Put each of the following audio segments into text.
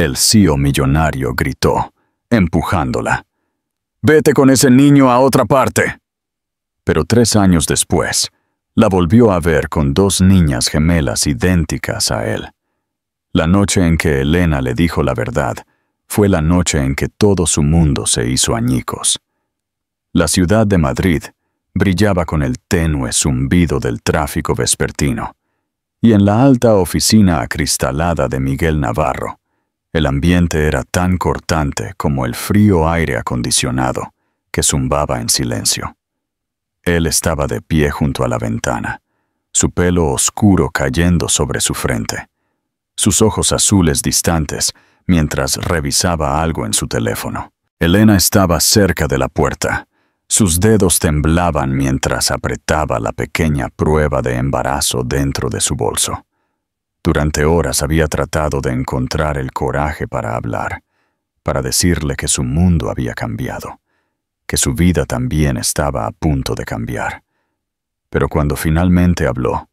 El CEO millonario gritó, empujándola. «¡Vete con ese niño a otra parte!». Pero 3 años después, la volvió a ver con 2 niñas gemelas idénticas a él. La noche en que Elena le dijo la verdad fue la noche en que todo su mundo se hizo añicos. La ciudad de Madrid brillaba con el tenue zumbido del tráfico vespertino, y en la alta oficina acristalada de Miguel Navarro, el ambiente era tan cortante como el frío aire acondicionado que zumbaba en silencio. Él estaba de pie junto a la ventana, su pelo oscuro cayendo sobre su frente, sus ojos azules distantes mientras revisaba algo en su teléfono. Elena estaba cerca de la puerta. Sus dedos temblaban mientras apretaba la pequeña prueba de embarazo dentro de su bolso. Durante horas había tratado de encontrar el coraje para hablar, para decirle que su mundo había cambiado, que su vida también estaba a punto de cambiar. Pero cuando finalmente habló,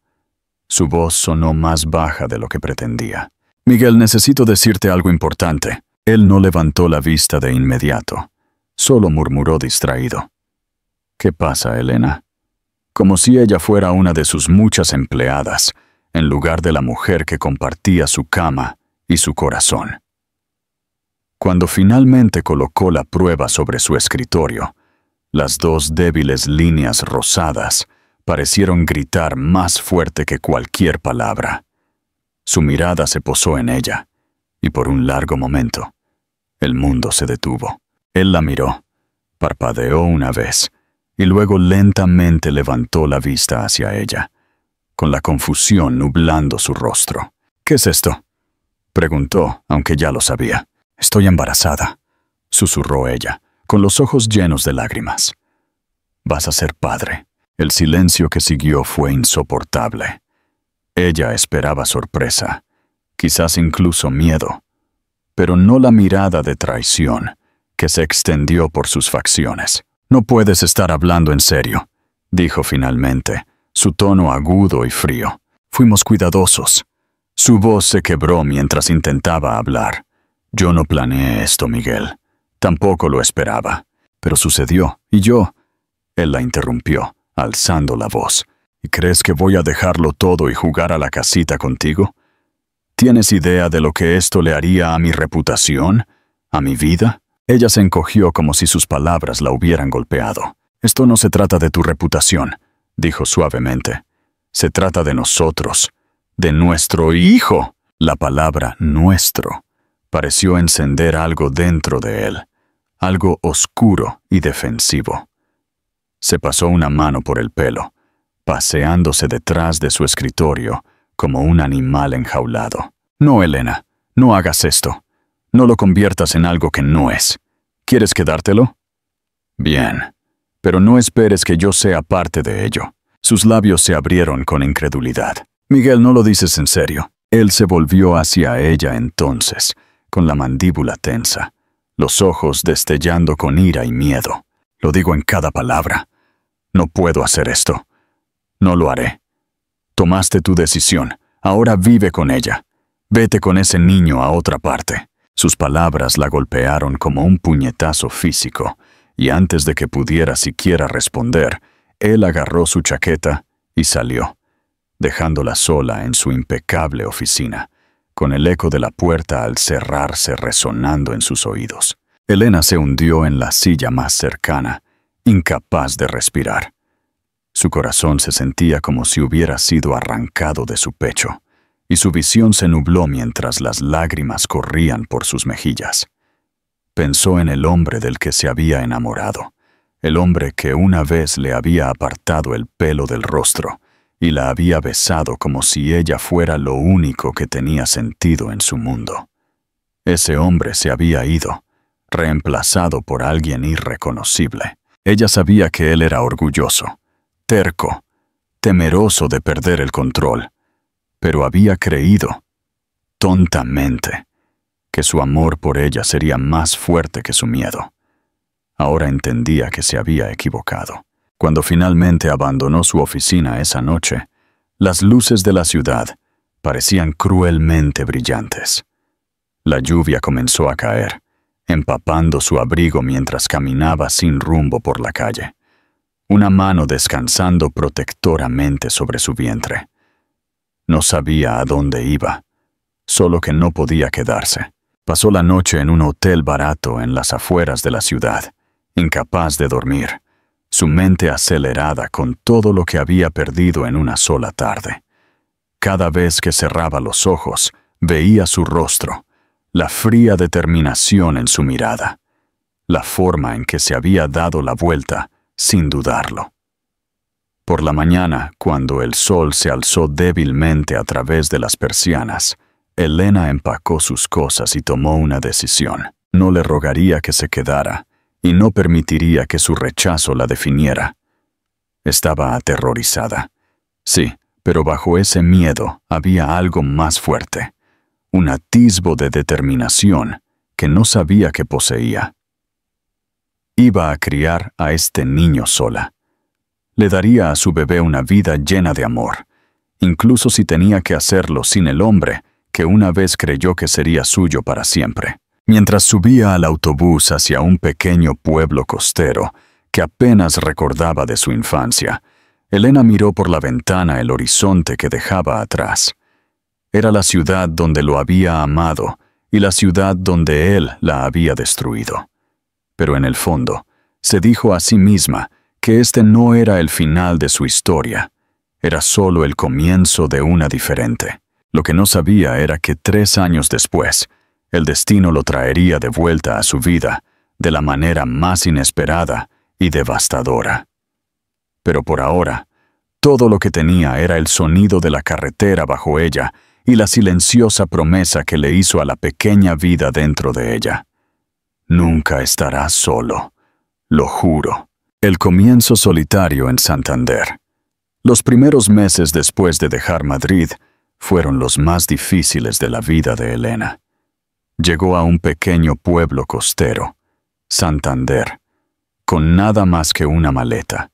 su voz sonó más baja de lo que pretendía. «Miguel, necesito decirte algo importante». Él no levantó la vista de inmediato, solo murmuró distraído. «¿Qué pasa, Elena?», como si ella fuera una de sus muchas empleadas, en lugar de la mujer que compartía su cama y su corazón. Cuando finalmente colocó la prueba sobre su escritorio, las 2 débiles líneas rosadas parecieron gritar más fuerte que cualquier palabra. Su mirada se posó en ella, y por un largo momento, el mundo se detuvo. Él la miró, parpadeó una vez, y luego lentamente levantó la vista hacia ella, con la confusión nublando su rostro. «¿Qué es esto?», preguntó, aunque ya lo sabía. «Estoy embarazada», susurró ella, con los ojos llenos de lágrimas. «Vas a ser padre». El silencio que siguió fue insoportable. Ella esperaba sorpresa, quizás incluso miedo, pero no la mirada de traición que se extendió por sus facciones. «No puedes estar hablando en serio», dijo finalmente, su tono agudo y frío. «Fuimos cuidadosos». Su voz se quebró mientras intentaba hablar. «Yo no planeé esto, Miguel. Tampoco lo esperaba. Pero sucedió, y yo...». Él la interrumpió, alzando la voz. «¿Y crees que voy a dejarlo todo y jugar a la casita contigo? ¿Tienes idea de lo que esto le haría a mi reputación? ¿A mi vida?». Ella se encogió como si sus palabras la hubieran golpeado. «Esto no se trata de tu reputación», dijo suavemente. «Se trata de nosotros, de nuestro hijo». La palabra «nuestro» pareció encender algo dentro de él, algo oscuro y defensivo. Se pasó una mano por el pelo, paseándose detrás de su escritorio como un animal enjaulado. «No, Elena, no hagas esto. No lo conviertas en algo que no es. ¿Quieres quedártelo? Bien, pero no esperes que yo sea parte de ello». Sus labios se abrieron con incredulidad. «Miguel, ¿no lo dices en serio?». Él se volvió hacia ella entonces, con la mandíbula tensa, los ojos destellando con ira y miedo. «Lo digo en cada palabra. No puedo hacer esto. No lo haré. Tomaste tu decisión. Ahora vive con ella. Vete con ese niño a otra parte». Sus palabras la golpearon como un puñetazo físico, y antes de que pudiera siquiera responder, él agarró su chaqueta y salió, dejándola sola en su impecable oficina, con el eco de la puerta al cerrarse resonando en sus oídos. Elena se hundió en la silla más cercana, incapaz de respirar. Su corazón se sentía como si hubiera sido arrancado de su pecho, y su visión se nubló mientras las lágrimas corrían por sus mejillas. Pensó en el hombre del que se había enamorado, el hombre que una vez le había apartado el pelo del rostro y la había besado como si ella fuera lo único que tenía sentido en su mundo. Ese hombre se había ido, reemplazado por alguien irreconocible. Ella sabía que él era orgulloso, terco, temeroso de perder el control, pero había creído, tontamente, que su amor por ella sería más fuerte que su miedo. Ahora entendía que se había equivocado. Cuando finalmente abandonó su oficina esa noche, las luces de la ciudad parecían cruelmente brillantes. La lluvia comenzó a caer, empapando su abrigo mientras caminaba sin rumbo por la calle, una mano descansando protectoramente sobre su vientre. No sabía a dónde iba, solo que no podía quedarse. Pasó la noche en un hotel barato en las afueras de la ciudad, incapaz de dormir, su mente acelerada con todo lo que había perdido en una sola tarde. Cada vez que cerraba los ojos, veía su rostro, la fría determinación en su mirada, la forma en que se había dado la vuelta sin dudarlo. Por la mañana, cuando el sol se alzó débilmente a través de las persianas, Elena empacó sus cosas y tomó una decisión. No le rogaría que se quedara y no permitiría que su rechazo la definiera. Estaba aterrorizada. Sí, pero bajo ese miedo había algo más fuerte, un atisbo de determinación que no sabía que poseía. Iba a criar a este niño sola. Le daría a su bebé una vida llena de amor, incluso si tenía que hacerlo sin el hombre que una vez creyó que sería suyo para siempre. Mientras subía al autobús hacia un pequeño pueblo costero que apenas recordaba de su infancia, Elena miró por la ventana el horizonte que dejaba atrás. Era la ciudad donde lo había amado y la ciudad donde él la había destruido. Pero en el fondo, se dijo a sí misma que este no era el final de su historia, era solo el comienzo de una diferente. Lo que no sabía era que 3 años después, el destino lo traería de vuelta a su vida de la manera más inesperada y devastadora. Pero por ahora, todo lo que tenía era el sonido de la carretera bajo ella y la silenciosa promesa que le hizo a la pequeña vida dentro de ella. Nunca estarás solo, lo juro. El comienzo solitario en Santander. Los primeros meses después de dejar Madrid fueron los más difíciles de la vida de Elena. Llegó a un pequeño pueblo costero, Santander, con nada más que una maleta,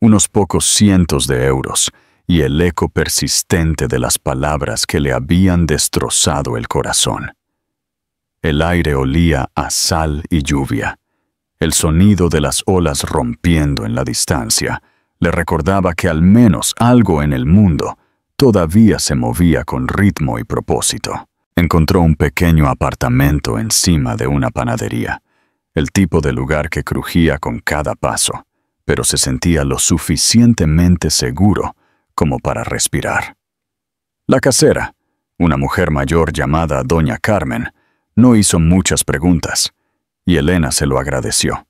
unos pocos cientos de euros y el eco persistente de las palabras que le habían destrozado el corazón. El aire olía a sal y lluvia. El sonido de las olas rompiendo en la distancia le recordaba que al menos algo en el mundo todavía se movía con ritmo y propósito. Encontró un pequeño apartamento encima de una panadería, el tipo de lugar que crujía con cada paso, pero se sentía lo suficientemente seguro como para respirar. La casera, una mujer mayor llamada Doña Carmen, no hizo muchas preguntas, y Elena se lo agradeció.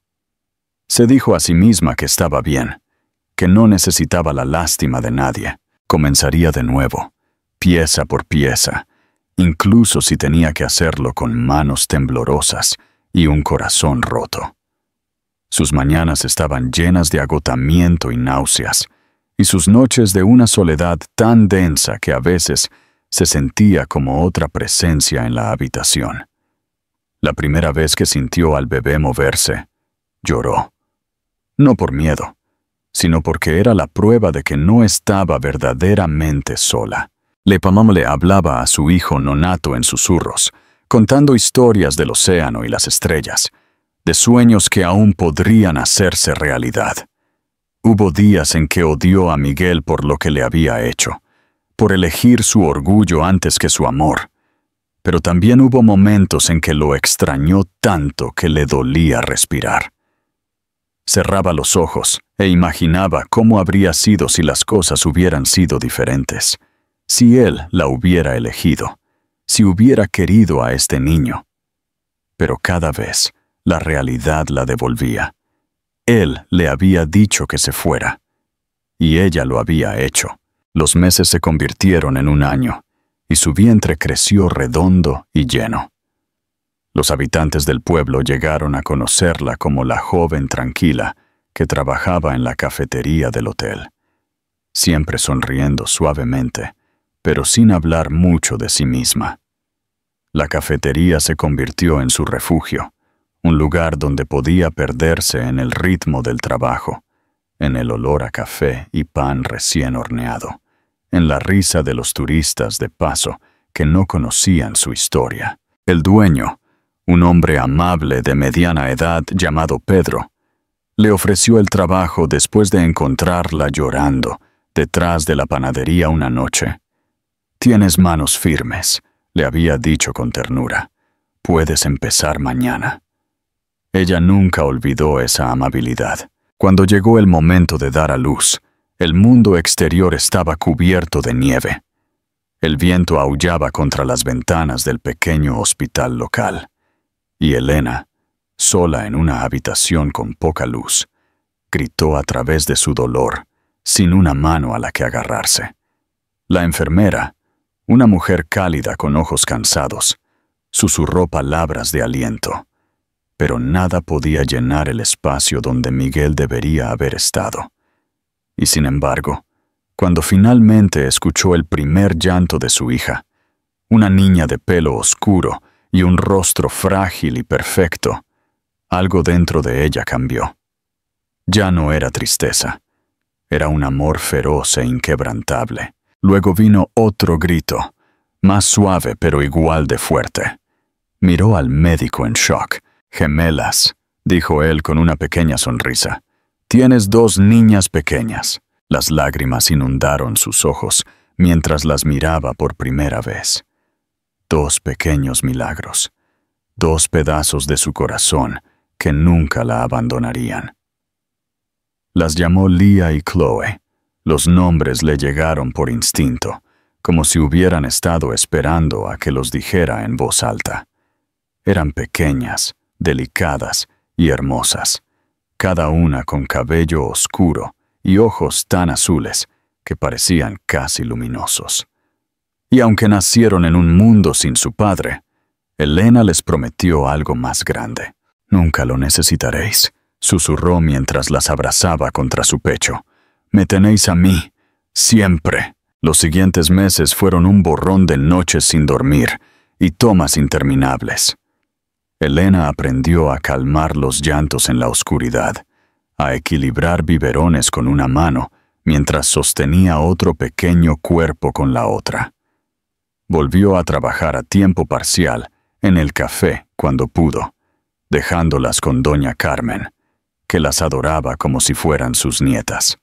Se dijo a sí misma que estaba bien, que no necesitaba la lástima de nadie. Comenzaría de nuevo, pieza por pieza, incluso si tenía que hacerlo con manos temblorosas y un corazón roto. Sus mañanas estaban llenas de agotamiento y náuseas, y sus noches de una soledad tan densa que a veces se sentía como otra presencia en la habitación. La primera vez que sintió al bebé moverse, lloró. No por miedo, sino porque era la prueba de que no estaba verdaderamente sola. Mamá le hablaba a su hijo nonato en susurros, contando historias del océano y las estrellas, de sueños que aún podrían hacerse realidad. Hubo días en que odió a Miguel por lo que le había hecho, por elegir su orgullo antes que su amor, pero también hubo momentos en que lo extrañó tanto que le dolía respirar. Cerraba los ojos e imaginaba cómo habría sido si las cosas hubieran sido diferentes, si él la hubiera elegido, si hubiera querido a este niño. Pero cada vez la realidad la devolvía. Él le había dicho que se fuera, y ella lo había hecho. Los meses se convirtieron en un año, y su vientre creció redondo y lleno. Los habitantes del pueblo llegaron a conocerla como la joven tranquila que trabajaba en la cafetería del hotel, siempre sonriendo suavemente, pero sin hablar mucho de sí misma. La cafetería se convirtió en su refugio, un lugar donde podía perderse en el ritmo del trabajo, en el olor a café y pan recién horneado, en la risa de los turistas de paso que no conocían su historia. El dueño, un hombre amable de mediana edad llamado Pedro, le ofreció el trabajo después de encontrarla llorando detrás de la panadería una noche. «Tienes manos firmes», le había dicho con ternura. «Puedes empezar mañana». Ella nunca olvidó esa amabilidad. Cuando llegó el momento de dar a luz, el mundo exterior estaba cubierto de nieve. El viento aullaba contra las ventanas del pequeño hospital local. Y Elena, sola en una habitación con poca luz, gritó a través de su dolor, sin una mano a la que agarrarse. La enfermera, una mujer cálida con ojos cansados, susurró palabras de aliento, pero nada podía llenar el espacio donde Miguel debería haber estado. Y sin embargo, cuando finalmente escuchó el primer llanto de su hija, una niña de pelo oscuro y un rostro frágil y perfecto, algo dentro de ella cambió. Ya no era tristeza, era un amor feroz e inquebrantable. Luego vino otro grito, más suave pero igual de fuerte. Miró al médico en shock. «Gemelas», dijo él con una pequeña sonrisa. «Tienes 2 niñas pequeñas». Las lágrimas inundaron sus ojos mientras las miraba por primera vez. 2 pequeños milagros, 2 pedazos de su corazón que nunca la abandonarían. Las llamó Leah y Chloe. Los nombres le llegaron por instinto, como si hubieran estado esperando a que los dijera en voz alta. Eran pequeñas, delicadas y hermosas, cada una con cabello oscuro y ojos tan azules que parecían casi luminosos. Y aunque nacieron en un mundo sin su padre, Elena les prometió algo más grande. «Nunca lo necesitaréis», susurró mientras las abrazaba contra su pecho. «Me tenéis a mí, siempre». Los siguientes meses fueron un borrón de noches sin dormir y tomas interminables. Elena aprendió a calmar los llantos en la oscuridad, a equilibrar biberones con una mano mientras sostenía otro pequeño cuerpo con la otra. Volvió a trabajar a tiempo parcial en el café cuando pudo, dejándolas con doña Carmen, que las adoraba como si fueran sus nietas.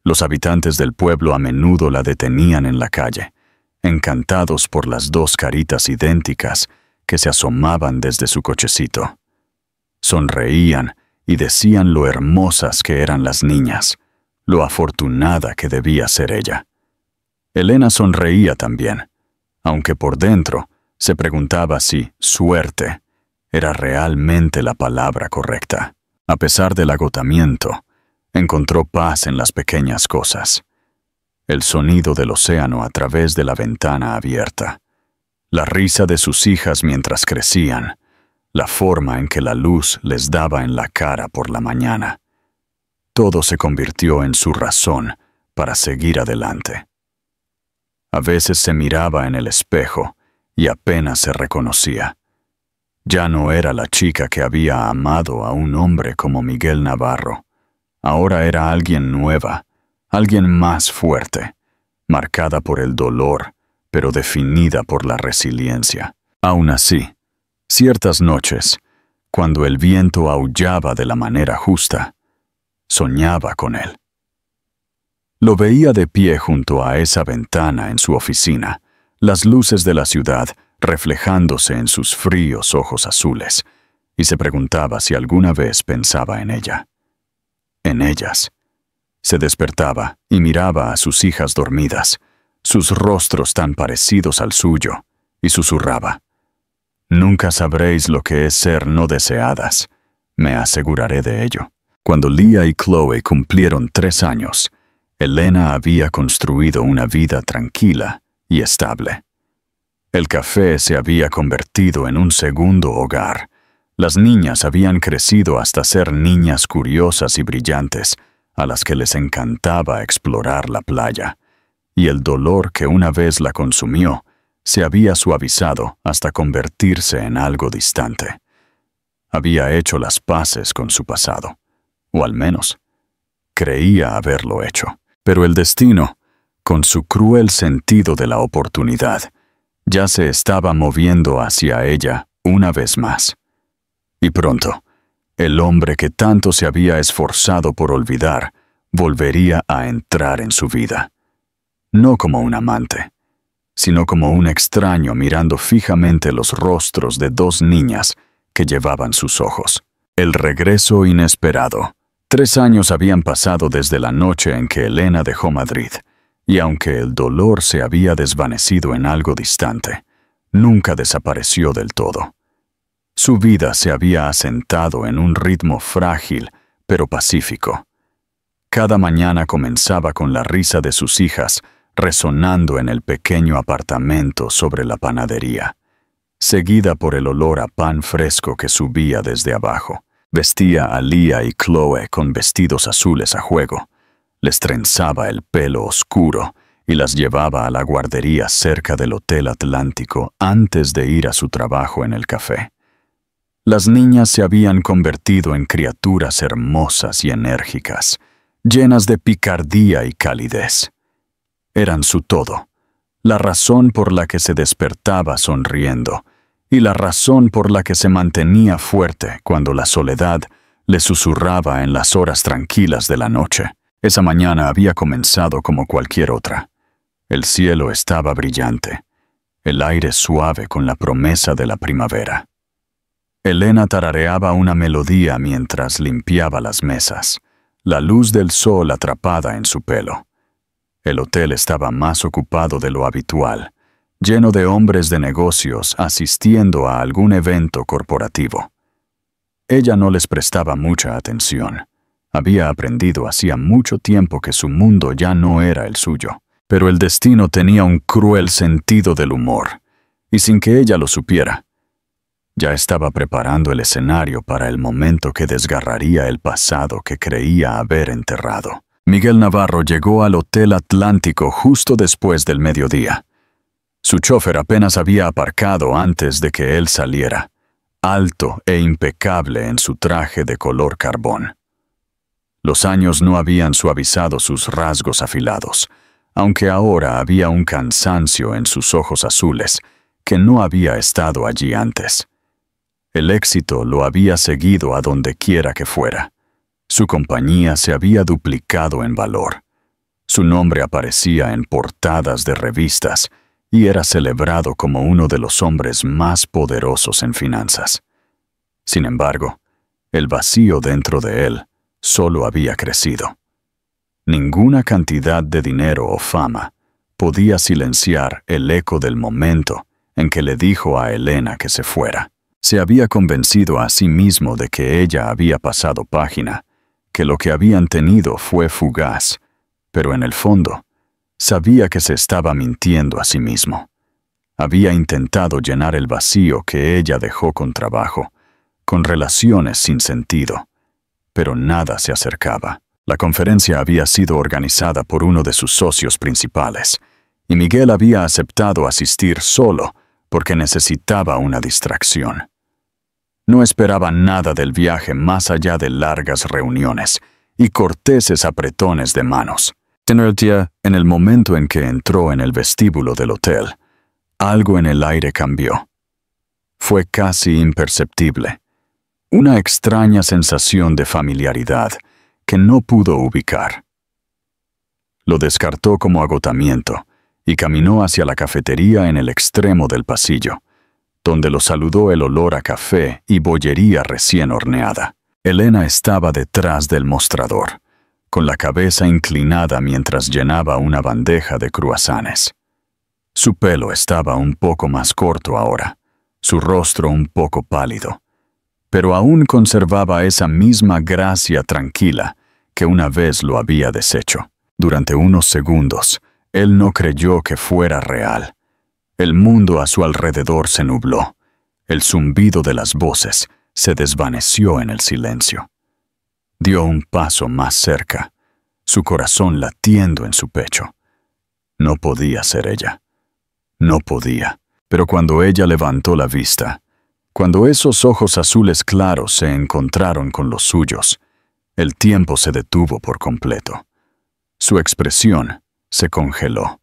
Los habitantes del pueblo a menudo la detenían en la calle, encantados por las 2 caritas idénticas que se asomaban desde su cochecito. Sonreían y decían lo hermosas que eran las niñas, lo afortunada que debía ser ella. Elena sonreía también, aunque por dentro se preguntaba si «suerte» era realmente la palabra correcta. A pesar del agotamiento, encontró paz en las pequeñas cosas. El sonido del océano a través de la ventana abierta, la risa de sus hijas mientras crecían, la forma en que la luz les daba en la cara por la mañana. Todo se convirtió en su razón para seguir adelante. A veces se miraba en el espejo y apenas se reconocía. Ya no era la chica que había amado a un hombre como Miguel Navarro. Ahora era alguien nueva, alguien más fuerte, marcada por el dolor, pero definida por la resiliencia. Aún así, ciertas noches, cuando el viento aullaba de la manera justa, soñaba con él. Lo veía de pie junto a esa ventana en su oficina, las luces de la ciudad reflejándose en sus fríos ojos azules, y se preguntaba si alguna vez pensaba en ella. En ellas. Se despertaba y miraba a sus hijas dormidas, sus rostros tan parecidos al suyo, y susurraba: «Nunca sabréis lo que es ser no deseadas, me aseguraré de ello». Cuando Leah y Chloe cumplieron 3 años, Elena había construido una vida tranquila y estable. El café se había convertido en un segundo hogar. Las niñas habían crecido hasta ser niñas curiosas y brillantes, a las que les encantaba explorar la playa, y el dolor que una vez la consumió se había suavizado hasta convertirse en algo distante. Había hecho las paces con su pasado, o al menos creía haberlo hecho. Pero el destino, con su cruel sentido de la oportunidad, ya se estaba moviendo hacia ella una vez más. Y pronto, el hombre que tanto se había esforzado por olvidar volvería a entrar en su vida. No como un amante, sino como un extraño mirando fijamente los rostros de dos niñas que llevaban sus ojos. El regreso inesperado. 3 años habían pasado desde la noche en que Elena dejó Madrid, y aunque el dolor se había desvanecido en algo distante, nunca desapareció del todo. Su vida se había asentado en un ritmo frágil, pero pacífico. Cada mañana comenzaba con la risa de sus hijas, resonando en el pequeño apartamento sobre la panadería, seguida por el olor a pan fresco que subía desde abajo. Vestía a Lía y Chloe con vestidos azules a juego, les trenzaba el pelo oscuro y las llevaba a la guardería cerca del Hotel Atlántico antes de ir a su trabajo en el café. Las niñas se habían convertido en criaturas hermosas y enérgicas, llenas de picardía y calidez. Eran su todo, la razón por la que se despertaba sonriendo, y la razón por la que se mantenía fuerte cuando la soledad le susurraba en las horas tranquilas de la noche. Esa mañana había comenzado como cualquier otra. El cielo estaba brillante, el aire suave con la promesa de la primavera. Elena tarareaba una melodía mientras limpiaba las mesas, la luz del sol atrapada en su pelo. El hotel estaba más ocupado de lo habitual, lleno de hombres de negocios asistiendo a algún evento corporativo. Ella no les prestaba mucha atención. Había aprendido hacía mucho tiempo que su mundo ya no era el suyo, pero el destino tenía un cruel sentido del humor, y sin que ella lo supiera, ya estaba preparando el escenario para el momento que desgarraría el pasado que creía haber enterrado. Miguel Navarro llegó al Hotel Atlántico justo después del mediodía. Su chofer apenas había aparcado antes de que él saliera, alto e impecable en su traje de color carbón. Los años no habían suavizado sus rasgos afilados, aunque ahora había un cansancio en sus ojos azules que no había estado allí antes. El éxito lo había seguido a donde quiera que fuera. Su compañía se había duplicado en valor. Su nombre aparecía en portadas de revistas y era celebrado como uno de los hombres más poderosos en finanzas. Sin embargo, el vacío dentro de él solo había crecido. Ninguna cantidad de dinero o fama podía silenciar el eco del momento en que le dijo a Elena que se fuera. Se había convencido a sí mismo de que ella había pasado página, que lo que habían tenido fue fugaz, pero en el fondo, sabía que se estaba mintiendo a sí mismo. Había intentado llenar el vacío que ella dejó con trabajo, con relaciones sin sentido, pero nada se acercaba. La conferencia había sido organizada por uno de sus socios principales, y Miguel había aceptado asistir solo porque necesitaba una distracción. No esperaba nada del viaje más allá de largas reuniones y corteses apretones de manos. En el momento en que entró en el vestíbulo del hotel, algo en el aire cambió. Fue casi imperceptible. Una extraña sensación de familiaridad que no pudo ubicar. Lo descartó como agotamiento y caminó hacia la cafetería en el extremo del pasillo, donde lo saludó el olor a café y bollería recién horneada. Elena estaba detrás del mostrador, con la cabeza inclinada mientras llenaba una bandeja de cruasanes. Su pelo estaba un poco más corto ahora, su rostro un poco pálido, pero aún conservaba esa misma gracia tranquila que una vez lo había deshecho. Durante unos segundos, él no creyó que fuera real. El mundo a su alrededor se nubló. El zumbido de las voces se desvaneció en el silencio. Dio un paso más cerca, su corazón latiendo en su pecho. No podía ser ella. No podía. Pero cuando ella levantó la vista, cuando esos ojos azules claros se encontraron con los suyos, el tiempo se detuvo por completo. Su expresión se congeló.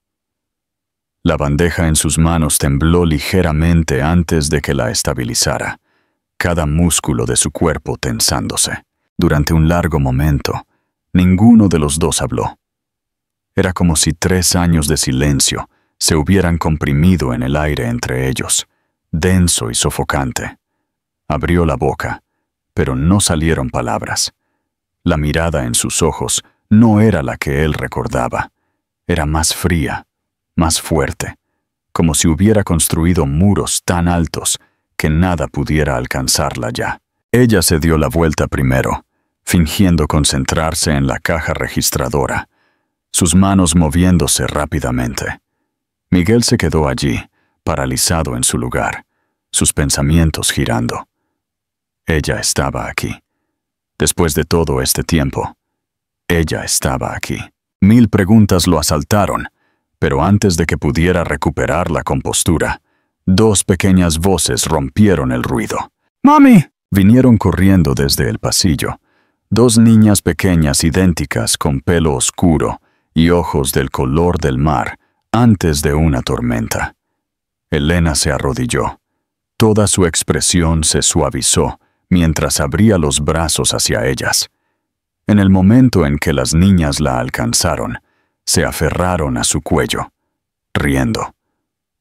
La bandeja en sus manos tembló ligeramente antes de que la estabilizara, cada músculo de su cuerpo tensándose. Durante un largo momento, ninguno de los dos habló. Era como si 3 años de silencio se hubieran comprimido en el aire entre ellos, denso y sofocante. Abrió la boca, pero no salieron palabras. La mirada en sus ojos no era la que él recordaba. Era más fría, más fuerte, como si hubiera construido muros tan altos que nada pudiera alcanzarla ya. Ella se dio la vuelta primero, fingiendo concentrarse en la caja registradora, sus manos moviéndose rápidamente. Miguel se quedó allí, paralizado en su lugar, sus pensamientos girando. Ella estaba aquí. Después de todo este tiempo, ella estaba aquí. 1000 preguntas lo asaltaron, pero antes de que pudiera recuperar la compostura, 2 pequeñas voces rompieron el ruido. ¡Mami! Vinieron corriendo desde el pasillo. 2 niñas pequeñas idénticas con pelo oscuro y ojos del color del mar antes de una tormenta. Elena se arrodilló. Toda su expresión se suavizó mientras abría los brazos hacia ellas. En el momento en que las niñas la alcanzaron, se aferraron a su cuello, riendo.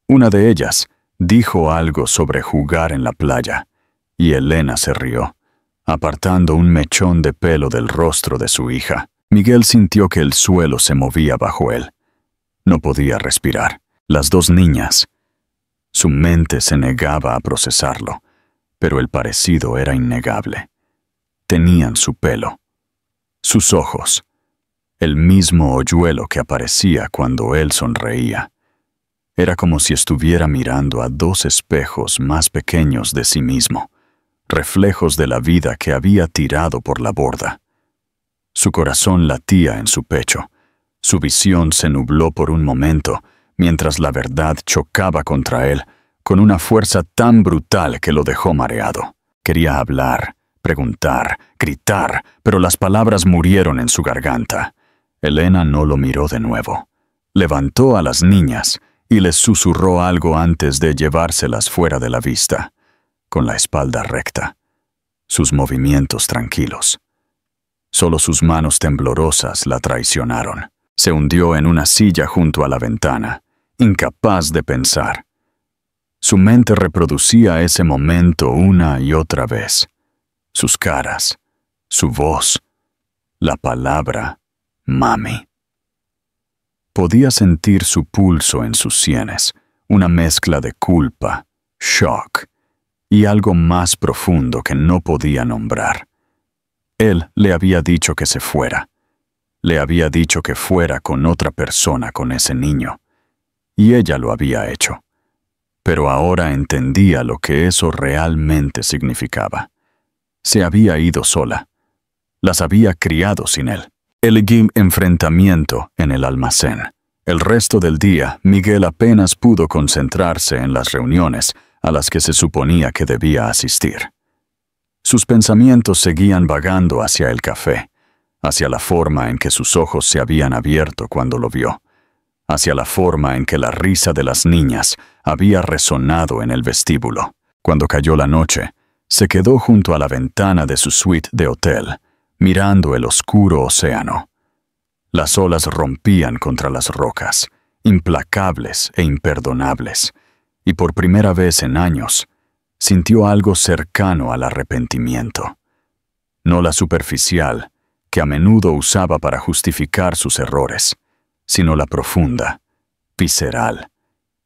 Una de ellas dijo algo sobre jugar en la playa, y Elena se rió, apartando un mechón de pelo del rostro de su hija. Miguel sintió que el suelo se movía bajo él. No podía respirar. Las 2 niñas. Su mente se negaba a procesarlo, pero el parecido era innegable. Tenían su pelo, sus ojos, el mismo hoyuelo que aparecía cuando él sonreía. Era como si estuviera mirando a 2 espejos más pequeños de sí mismo, reflejos de la vida que había tirado por la borda. Su corazón latía en su pecho. Su visión se nubló por un momento, mientras la verdad chocaba contra él, con una fuerza tan brutal que lo dejó mareado. Quería hablar, preguntar, gritar, pero las palabras murieron en su garganta. Elena no lo miró de nuevo. Levantó a las niñas y les susurró algo antes de llevárselas fuera de la vista, con la espalda recta, sus movimientos tranquilos. Solo sus manos temblorosas la traicionaron. Se hundió en una silla junto a la ventana, incapaz de pensar. Su mente reproducía ese momento una y otra vez. Sus caras, su voz, la palabra mami. Podía sentir su pulso en sus sienes, una mezcla de culpa, shock y algo más profundo que no podía nombrar. Él le había dicho que se fuera. Le había dicho que fuera con otra persona con ese niño. Y ella lo había hecho. Pero ahora entendía lo que eso realmente significaba. Se había ido sola. Las había criado sin él. El enfrentamiento en el almacén. El resto del día, Miguel apenas pudo concentrarse en las reuniones a las que se suponía que debía asistir. Sus pensamientos seguían vagando hacia el café, hacia la forma en que sus ojos se habían abierto cuando lo vio, hacia la forma en que la risa de las niñas había resonado en el vestíbulo. Cuando cayó la noche, se quedó junto a la ventana de su suite de hotel, mirando el oscuro océano. Las olas rompían contra las rocas, implacables e imperdonables, y por primera vez en años, sintió algo cercano al arrepentimiento. No la superficial, que a menudo usaba para justificar sus errores, sino la profunda, visceral,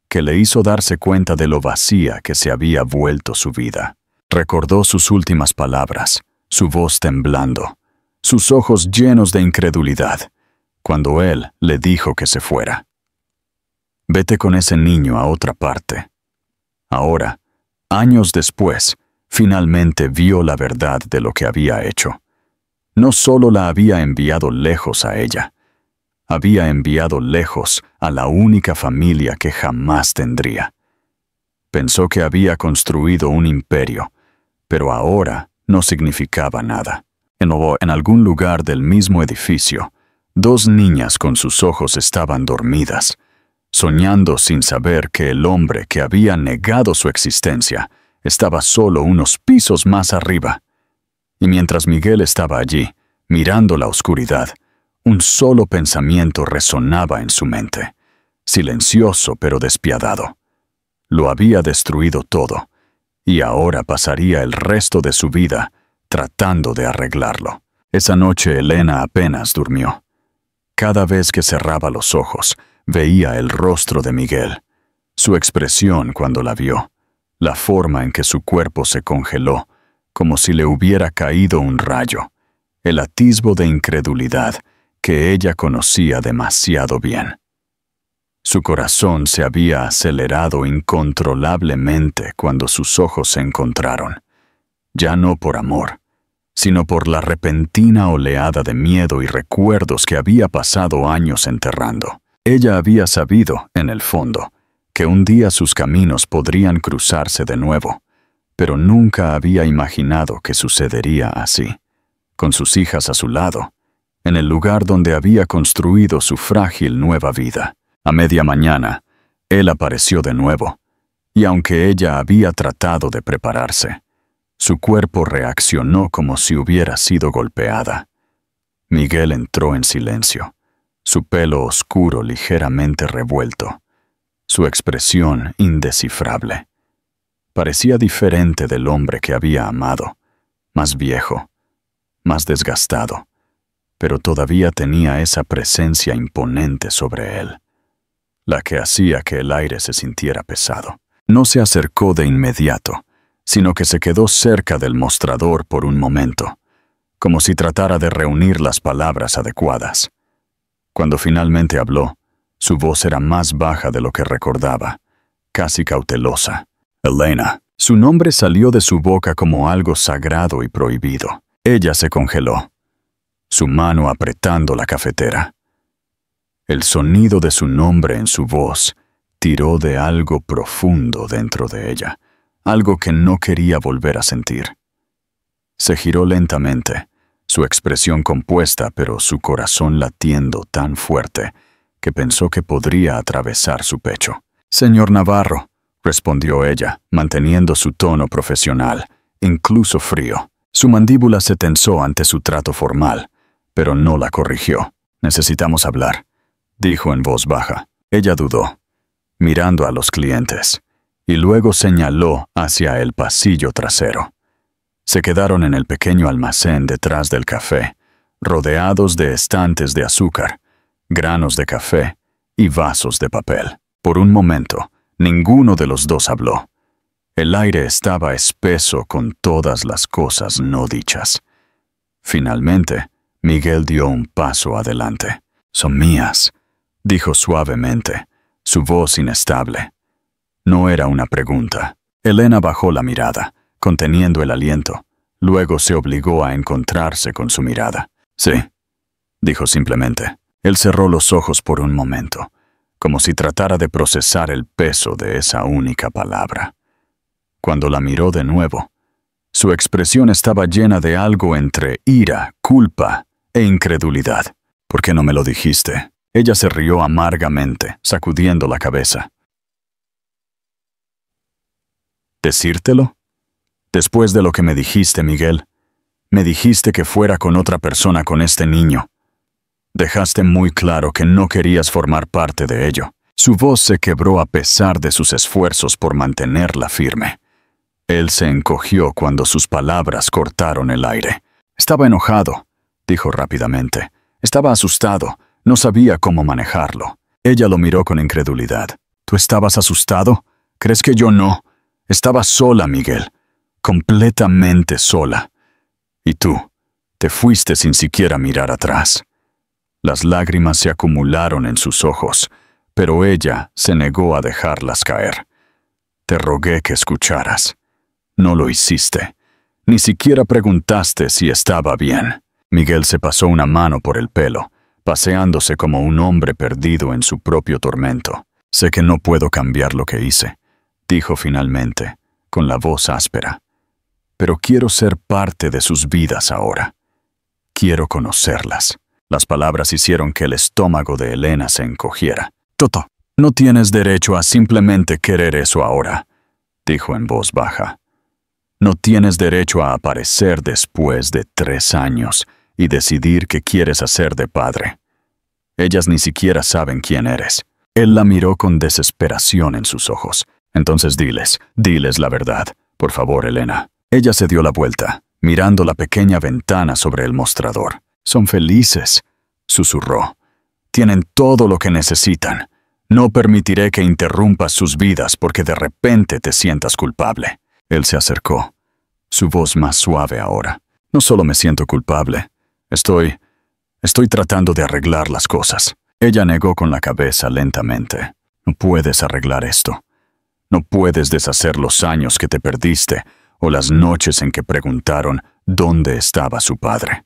que le hizo darse cuenta de lo vacía que se había vuelto su vida. Recordó sus últimas palabras, su voz temblando, sus ojos llenos de incredulidad, cuando él le dijo que se fuera. Vete con ese niño a otra parte. Ahora, años después, finalmente vio la verdad de lo que había hecho. No solo la había enviado lejos a ella, había enviado lejos a la única familia que jamás tendría. Pensó que había construido un imperio, pero ahora no significaba nada. En algún lugar del mismo edificio, 2 niñas con sus ojos estaban dormidas, soñando sin saber que el hombre que había negado su existencia estaba solo unos pisos más arriba. Y mientras Miguel estaba allí, mirando la oscuridad, un solo pensamiento resonaba en su mente, silencioso pero despiadado. Lo había destruido todo, y ahora pasaría el resto de su vida tratando de arreglarlo. Esa noche Elena apenas durmió. Cada vez que cerraba los ojos, veía el rostro de Miguel, su expresión cuando la vio, la forma en que su cuerpo se congeló, como si le hubiera caído un rayo, el atisbo de incredulidad que ella conocía demasiado bien. Su corazón se había acelerado incontrolablemente cuando sus ojos se encontraron, ya no por amor, sino por la repentina oleada de miedo y recuerdos que había pasado años enterrando. Ella había sabido, en el fondo, que un día sus caminos podrían cruzarse de nuevo, pero nunca había imaginado que sucedería así, con sus hijas a su lado, en el lugar donde había construido su frágil nueva vida. A media mañana, él apareció de nuevo, y aunque ella había tratado de prepararse, su cuerpo reaccionó como si hubiera sido golpeada. Miguel entró en silencio, su pelo oscuro ligeramente revuelto, su expresión indescifrable. Parecía diferente del hombre que había amado, más viejo, más desgastado, pero todavía tenía esa presencia imponente sobre él, la que hacía que el aire se sintiera pesado. No se acercó de inmediato, sino que se quedó cerca del mostrador por un momento, como si tratara de reunir las palabras adecuadas. Cuando finalmente habló, su voz era más baja de lo que recordaba, casi cautelosa. Elena. Su nombre salió de su boca como algo sagrado y prohibido. Ella se congeló, su mano apretando la cafetera. El sonido de su nombre en su voz tiró de algo profundo dentro de ella, algo que no quería volver a sentir. Se giró lentamente, su expresión compuesta pero su corazón latiendo tan fuerte que pensó que podría atravesar su pecho. «Señor Navarro», respondió ella, manteniendo su tono profesional, incluso frío. Su mandíbula se tensó ante su trato formal, pero no la corrigió. «Necesitamos hablar», dijo en voz baja. Ella dudó, mirando a los clientes, y luego señaló hacia el pasillo trasero. Se quedaron en el pequeño almacén detrás del café, rodeados de estantes de azúcar, granos de café y vasos de papel. Por un momento, ninguno de los dos habló. El aire estaba espeso con todas las cosas no dichas. Finalmente, Miguel dio un paso adelante. «Son mías», dijo suavemente, su voz inestable. No era una pregunta. Elena bajó la mirada, conteniendo el aliento. Luego se obligó a encontrarse con su mirada. «Sí», dijo simplemente. Él cerró los ojos por un momento, como si tratara de procesar el peso de esa única palabra. Cuando la miró de nuevo, su expresión estaba llena de algo entre ira, culpa e incredulidad. «¿Por qué no me lo dijiste?». Ella se rió amargamente, sacudiendo la cabeza. «¿Decírtelo? Después de lo que me dijiste, Miguel, me dijiste que fuera con otra persona con este niño. Dejaste muy claro que no querías formar parte de ello». Su voz se quebró a pesar de sus esfuerzos por mantenerla firme. Él se encogió cuando sus palabras cortaron el aire. «Estaba enojado», dijo rápidamente. «Estaba asustado. No sabía cómo manejarlo». Ella lo miró con incredulidad. «¿Tú estabas asustado? ¿Crees que yo no? Estaba sola, Miguel. Completamente sola. Y tú, te fuiste sin siquiera mirar atrás». Las lágrimas se acumularon en sus ojos, pero ella se negó a dejarlas caer. «Te rogué que escucharas. No lo hiciste. Ni siquiera preguntaste si estaba bien». Miguel se pasó una mano por el pelo, paseándose como un hombre perdido en su propio tormento. «Sé que no puedo cambiar lo que hice», dijo finalmente, con la voz áspera. «Pero quiero ser parte de sus vidas ahora. Quiero conocerlas». Las palabras hicieron que el estómago de Elena se encogiera. «Toto», No tienes derecho a simplemente querer eso ahora, dijo en voz baja. No tienes derecho a aparecer después de 3 años y decidir qué quieres hacer de padre. Ellas ni siquiera saben quién eres. Él la miró con desesperación en sus ojos. Entonces diles la verdad. Por favor, Elena. Ella se dio la vuelta, mirando la pequeña ventana sobre el mostrador. Son felices, susurró. Tienen todo lo que necesitan. No permitiré que interrumpas sus vidas porque de repente te sientas culpable. Él se acercó, su voz más suave ahora. No solo me siento culpable. Estoy tratando de arreglar las cosas. Ella negó con la cabeza lentamente. No puedes arreglar esto. No puedes deshacer los años que te perdiste o las noches en que preguntaron dónde estaba su padre.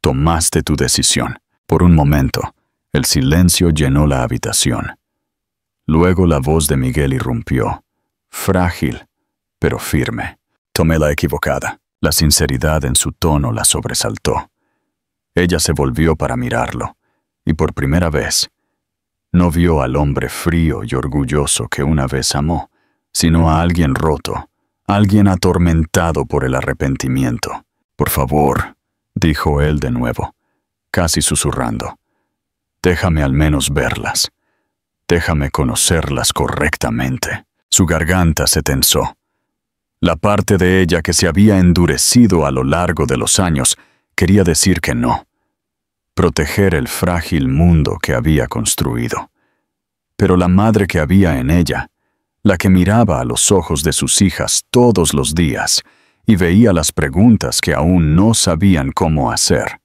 Tomaste tu decisión. Por un momento, el silencio llenó la habitación. Luego la voz de Miguel irrumpió, frágil, pero firme. Tomé la equivocada. La sinceridad en su tono la sobresaltó. Ella se volvió para mirarlo, y por primera vez, no vio al hombre frío y orgulloso que una vez amó, sino a alguien roto, alguien atormentado por el arrepentimiento. Por favor, dijo él de nuevo, casi susurrando. Déjame al menos verlas. Déjame conocerlas correctamente. Su garganta se tensó. La parte de ella que se había endurecido a lo largo de los años quería decir que no. Proteger el frágil mundo que había construido. Pero la madre que había en ella, la que miraba a los ojos de sus hijas todos los días y veía las preguntas que aún no sabían cómo hacer,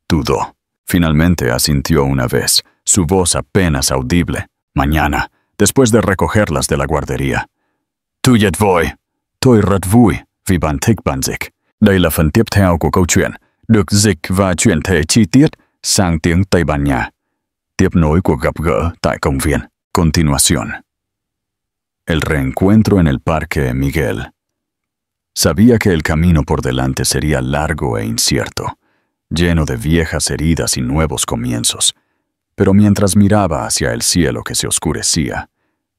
dudó. Finalmente asintió una vez, su voz apenas audible. Mañana, después de recogerlas de la guardería. Tuyet voi, tôi rất vui vì bạn thích bạn dịch. Đây là phần tiếp theo của câu chuyện, được dịch và chuyển thể chi tiết sang tiếng Tây Ban Nha. Tiếp nối cuộc gặp gỡ tại công viên. Continuación. El reencuentro en el parque Miguel. Sabía que el camino por delante sería largo e incierto, lleno de viejas heridas y nuevos comienzos. Pero mientras miraba hacia el cielo que se oscurecía,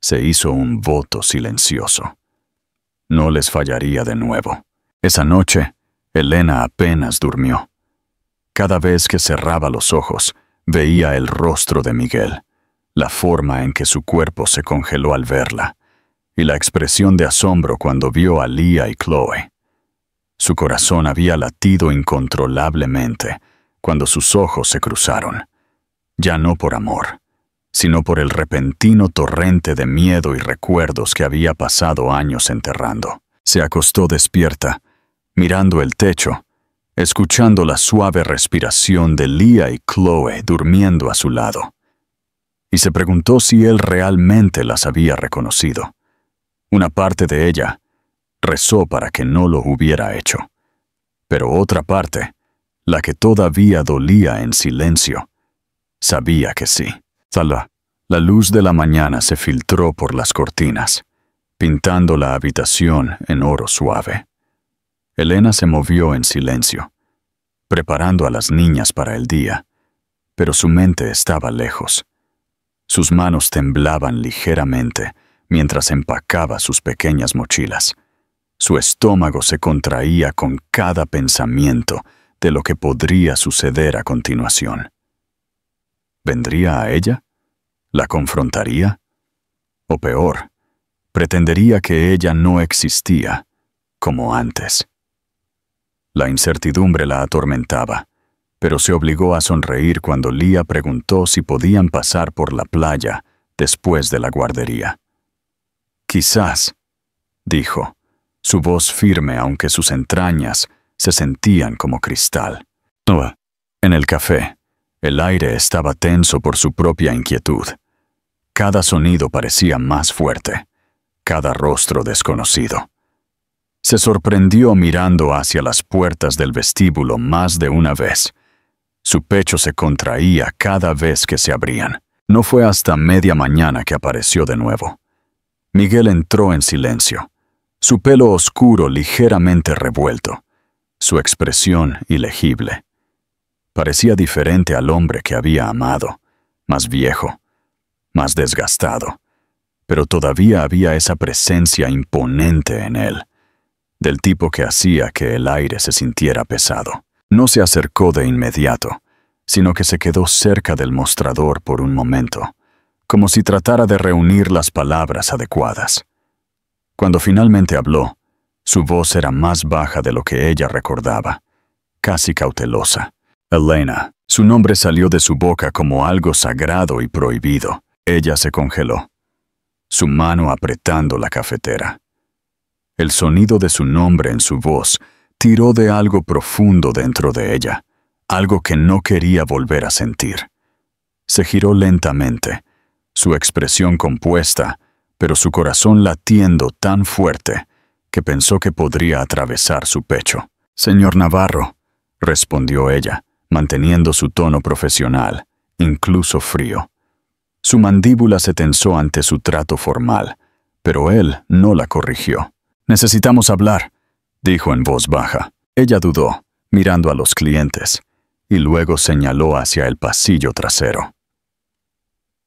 se hizo un voto silencioso. No les fallaría de nuevo. Esa noche, Elena apenas durmió. Cada vez que cerraba los ojos, veía el rostro de Miguel, la forma en que su cuerpo se congeló al verla, y la expresión de asombro cuando vio a Lía y Chloe. Su corazón había latido incontrolablemente cuando sus ojos se cruzaron. Ya no por amor, sino por el repentino torrente de miedo y recuerdos que había pasado años enterrando. Se acostó despierta, mirando el techo, escuchando la suave respiración de Lía y Chloe durmiendo a su lado. Y se preguntó si él realmente las había reconocido. Una parte de ella rezó para que no lo hubiera hecho. Pero otra parte, la que todavía dolía en silencio, sabía que sí. La luz de la mañana se filtró por las cortinas, pintando la habitación en oro suave. Elena se movió en silencio, preparando a las niñas para el día, pero su mente estaba lejos. Sus manos temblaban ligeramente mientras empacaba sus pequeñas mochilas. Su estómago se contraía con cada pensamiento de lo que podría suceder a continuación. ¿Vendría a ella? ¿La confrontaría? O peor, pretendería que ella no existía, como antes. La incertidumbre la atormentaba, pero se obligó a sonreír cuando Lía preguntó si podían pasar por la playa después de la guardería. Quizás, dijo, su voz firme aunque sus entrañas se sentían como cristal. En el café, el aire estaba tenso por su propia inquietud. Cada sonido parecía más fuerte, cada rostro desconocido. Se sorprendió mirando hacia las puertas del vestíbulo más de una vez. Su pecho se contraía cada vez que se abrían. No fue hasta media mañana que apareció de nuevo. Miguel entró en silencio, su pelo oscuro ligeramente revuelto, su expresión ilegible. Parecía diferente al hombre que había amado, más viejo, más desgastado, pero todavía había esa presencia imponente en él, del tipo que hacía que el aire se sintiera pesado. No se acercó de inmediato, sino que se quedó cerca del mostrador por un momento, como si tratara de reunir las palabras adecuadas. Cuando finalmente habló, su voz era más baja de lo que ella recordaba, casi cautelosa. Elena. Su nombre salió de su boca como algo sagrado y prohibido. Ella se congeló, su mano apretando la cafetera. El sonido de su nombre en su voz tiró de algo profundo dentro de ella, algo que no quería volver a sentir. Se giró lentamente, su expresión compuesta, pero su corazón latiendo tan fuerte que pensó que podría atravesar su pecho. «Señor Navarro», respondió ella, manteniendo su tono profesional, incluso frío. Su mandíbula se tensó ante su trato formal, pero él no la corrigió. «Necesitamos hablar», dijo en voz baja. Ella dudó, mirando a los clientes, y luego señaló hacia el pasillo trasero.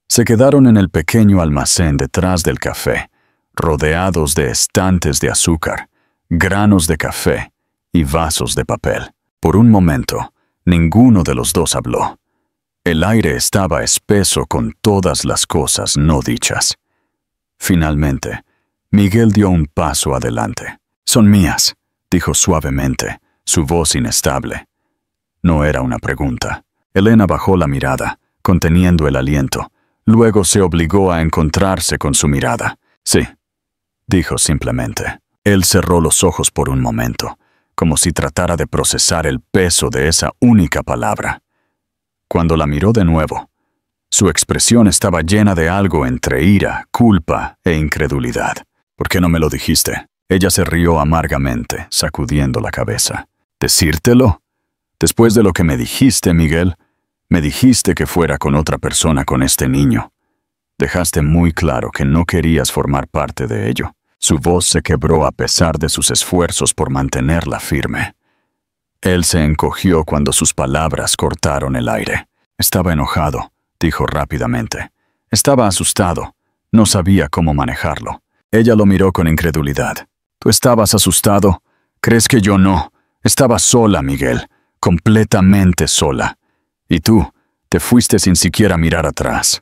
Se quedaron en el pequeño almacén detrás del café, rodeados de estantes de azúcar, granos de café y vasos de papel. Por un momento, ninguno de los dos habló. El aire estaba espeso con todas las cosas no dichas. Finalmente, Miguel dio un paso adelante. «Son mías», dijo suavemente, su voz inestable. No era una pregunta. Elena bajó la mirada, conteniendo el aliento. Luego se obligó a encontrarse con su mirada. «Sí», dijo simplemente. Él cerró los ojos por un momento, como si tratara de procesar el peso de esa única palabra. Cuando la miró de nuevo, su expresión estaba llena de algo entre ira, culpa e incredulidad. «¿Por qué no me lo dijiste?» Ella se rió amargamente, sacudiendo la cabeza. «¿Decírtelo? Después de lo que me dijiste, Miguel, me dijiste que fuera con otra persona con este niño. Dejaste muy claro que no querías formar parte de ello». Su voz se quebró a pesar de sus esfuerzos por mantenerla firme. Él se encogió cuando sus palabras cortaron el aire. «Estaba enojado», dijo rápidamente. «Estaba asustado. No sabía cómo manejarlo». Ella lo miró con incredulidad. «¿Tú estabas asustado? ¿Crees que yo no? Estaba sola, Miguel, completamente sola. Y tú, te fuiste sin siquiera mirar atrás».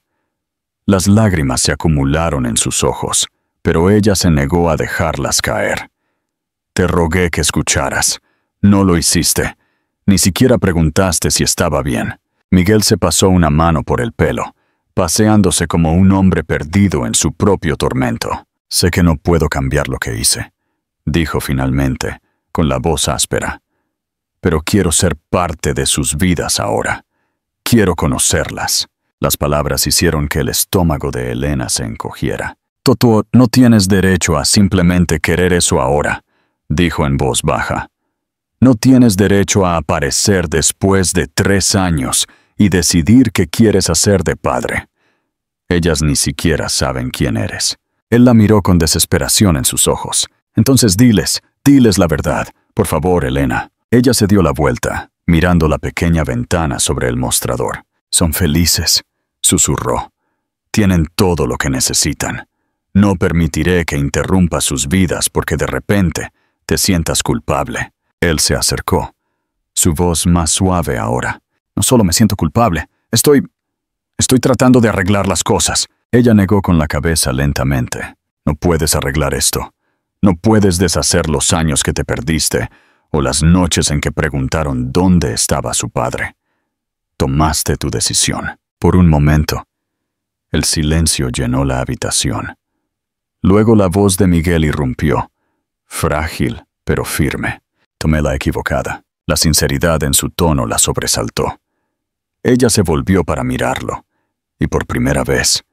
Las lágrimas se acumularon en sus ojos, pero ella se negó a dejarlas caer. «Te rogué que escucharas. No lo hiciste. Ni siquiera preguntaste si estaba bien». Miguel se pasó una mano por el pelo, paseándose como un hombre perdido en su propio tormento. «Sé que no puedo cambiar lo que hice», dijo finalmente, con la voz áspera. «Pero quiero ser parte de sus vidas ahora. Quiero conocerlas». Las palabras hicieron que el estómago de Elena se encogiera. «Toto, no tienes derecho a simplemente querer eso ahora», dijo en voz baja. «No tienes derecho a aparecer después de 3 años y decidir qué quieres hacer de padre. Ellas ni siquiera saben quién eres». Él la miró con desesperación en sus ojos. «Entonces diles la verdad, por favor, Elena». Ella se dio la vuelta, mirando la pequeña ventana sobre el mostrador. «Son felices», susurró. «Tienen todo lo que necesitan. No permitiré que interrumpas sus vidas porque de repente te sientas culpable». Él se acercó, su voz más suave ahora. «No solo me siento culpable, estoy tratando de arreglar las cosas». Ella negó con la cabeza lentamente. «No puedes arreglar esto. No puedes deshacer los años que te perdiste o las noches en que preguntaron dónde estaba su padre. Tomaste tu decisión». Por un momento, el silencio llenó la habitación. Luego la voz de Miguel irrumpió, frágil pero firme. Tomé la equivocada. La sinceridad en su tono la sobresaltó. Ella se volvió para mirarlo, y por primera vez,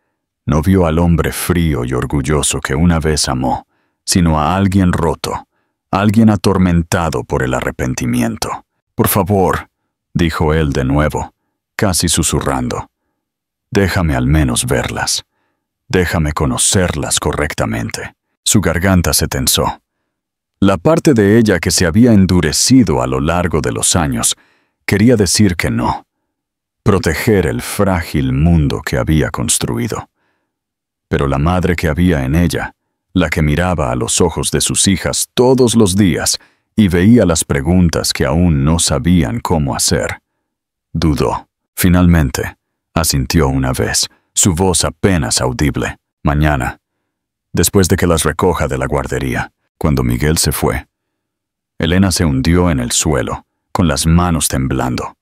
no vio al hombre frío y orgulloso que una vez amó, sino a alguien roto, alguien atormentado por el arrepentimiento. «Por favor», dijo él de nuevo, casi susurrando, «déjame al menos verlas. Déjame conocerlas correctamente». Su garganta se tensó. La parte de ella que se había endurecido a lo largo de los años quería decir que no. Proteger el frágil mundo que había construido. Pero la madre que había en ella, la que miraba a los ojos de sus hijas todos los días y veía las preguntas que aún no sabían cómo hacer, dudó. Finalmente, asintió una vez, su voz apenas audible. Mañana, después de que las recoja de la guardería. Cuando Miguel se fue, Elena se hundió en el suelo, con las manos temblando.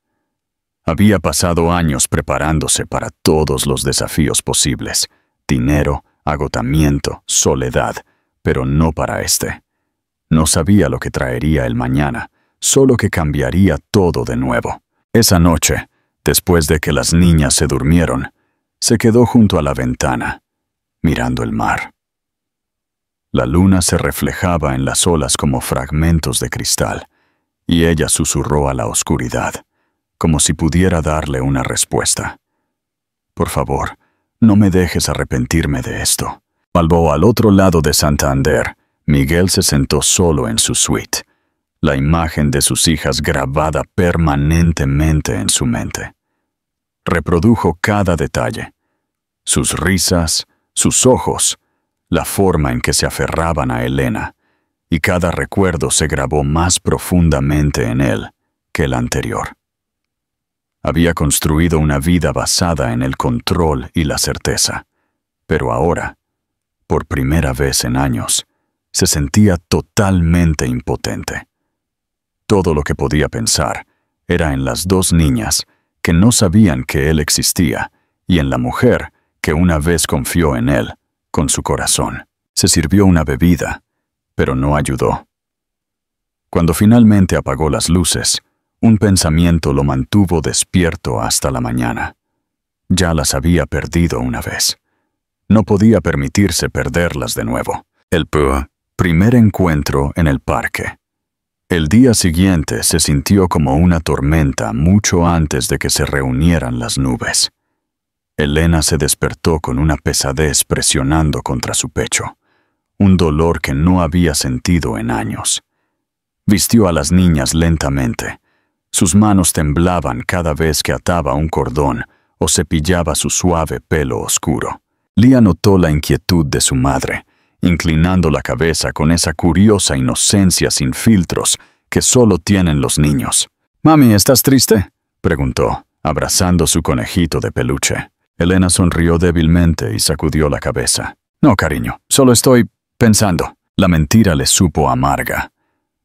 Había pasado años preparándose para todos los desafíos posibles: dinero, agotamiento, soledad, pero no para este. No sabía lo que traería el mañana, solo que cambiaría todo de nuevo. Esa noche, después de que las niñas se durmieron, se quedó junto a la ventana, mirando el mar. La luna se reflejaba en las olas como fragmentos de cristal, y ella susurró a la oscuridad, como si pudiera darle una respuesta. Por favor, no me dejes arrepentirme de esto. Al otro lado de Santander, Miguel se sentó solo en su suite, la imagen de sus hijas grabada permanentemente en su mente. Reprodujo cada detalle: sus risas, sus ojos, la forma en que se aferraban a Elena, y cada recuerdo se grabó más profundamente en él que el anterior. Había construido una vida basada en el control y la certeza, pero ahora, por primera vez en años, se sentía totalmente impotente. Todo lo que podía pensar era en las dos niñas que no sabían que él existía y en la mujer que una vez confió en él con su corazón. Se sirvió una bebida, pero no ayudó. Cuando finalmente apagó las luces, un pensamiento lo mantuvo despierto hasta la mañana. Ya las había perdido una vez. No podía permitirse perderlas de nuevo. El primer encuentro en el parque. El día siguiente se sintió como una tormenta mucho antes de que se reunieran las nubes. Elena se despertó con una pesadez presionando contra su pecho, un dolor que no había sentido en años. Vistió a las niñas lentamente. Sus manos temblaban cada vez que ataba un cordón o cepillaba su suave pelo oscuro. Lía notó la inquietud de su madre, inclinando la cabeza con esa curiosa inocencia sin filtros que solo tienen los niños. «Mami, ¿estás triste?», preguntó, abrazando su conejito de peluche. Elena sonrió débilmente y sacudió la cabeza. «No, cariño, solo estoy pensando». La mentira le supo amarga.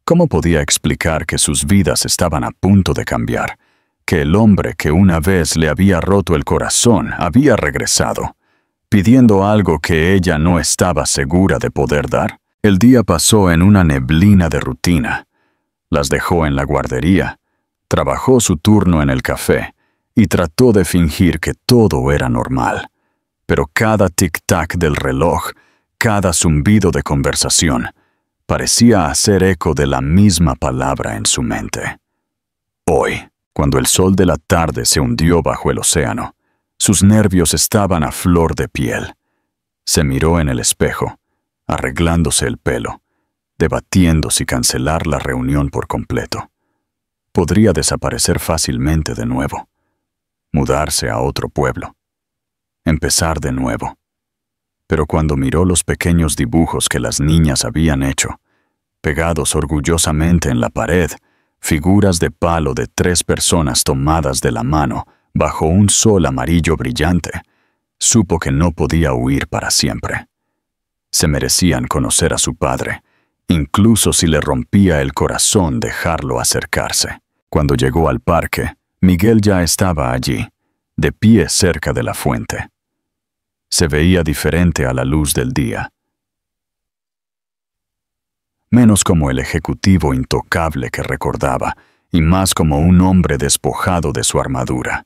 ¿Cómo podía explicar que sus vidas estaban a punto de cambiar? Que el hombre que una vez le había roto el corazón había regresado, pidiendo algo que ella no estaba segura de poder dar. El día pasó en una neblina de rutina. Las dejó en la guardería, trabajó su turno en el café y trató de fingir que todo era normal. Pero cada tic-tac del reloj, cada zumbido de conversación, parecía hacer eco de la misma palabra en su mente. Hoy, cuando el sol de la tarde se hundió bajo el océano, sus nervios estaban a flor de piel. Se miró en el espejo, arreglándose el pelo, debatiendo si cancelar la reunión por completo. Podría desaparecer fácilmente de nuevo, mudarse a otro pueblo, empezar de nuevo. Pero cuando miró los pequeños dibujos que las niñas habían hecho, pegados orgullosamente en la pared, figuras de palo de 3 personas tomadas de la mano bajo un sol amarillo brillante, supo que no podía huir para siempre. Se merecían conocer a su padre, incluso si le rompía el corazón dejarlo acercarse. Cuando llegó al parque, Miguel ya estaba allí, de pie cerca de la fuente. Se veía diferente a la luz del día. Menos como el ejecutivo intocable que recordaba, y más como un hombre despojado de su armadura.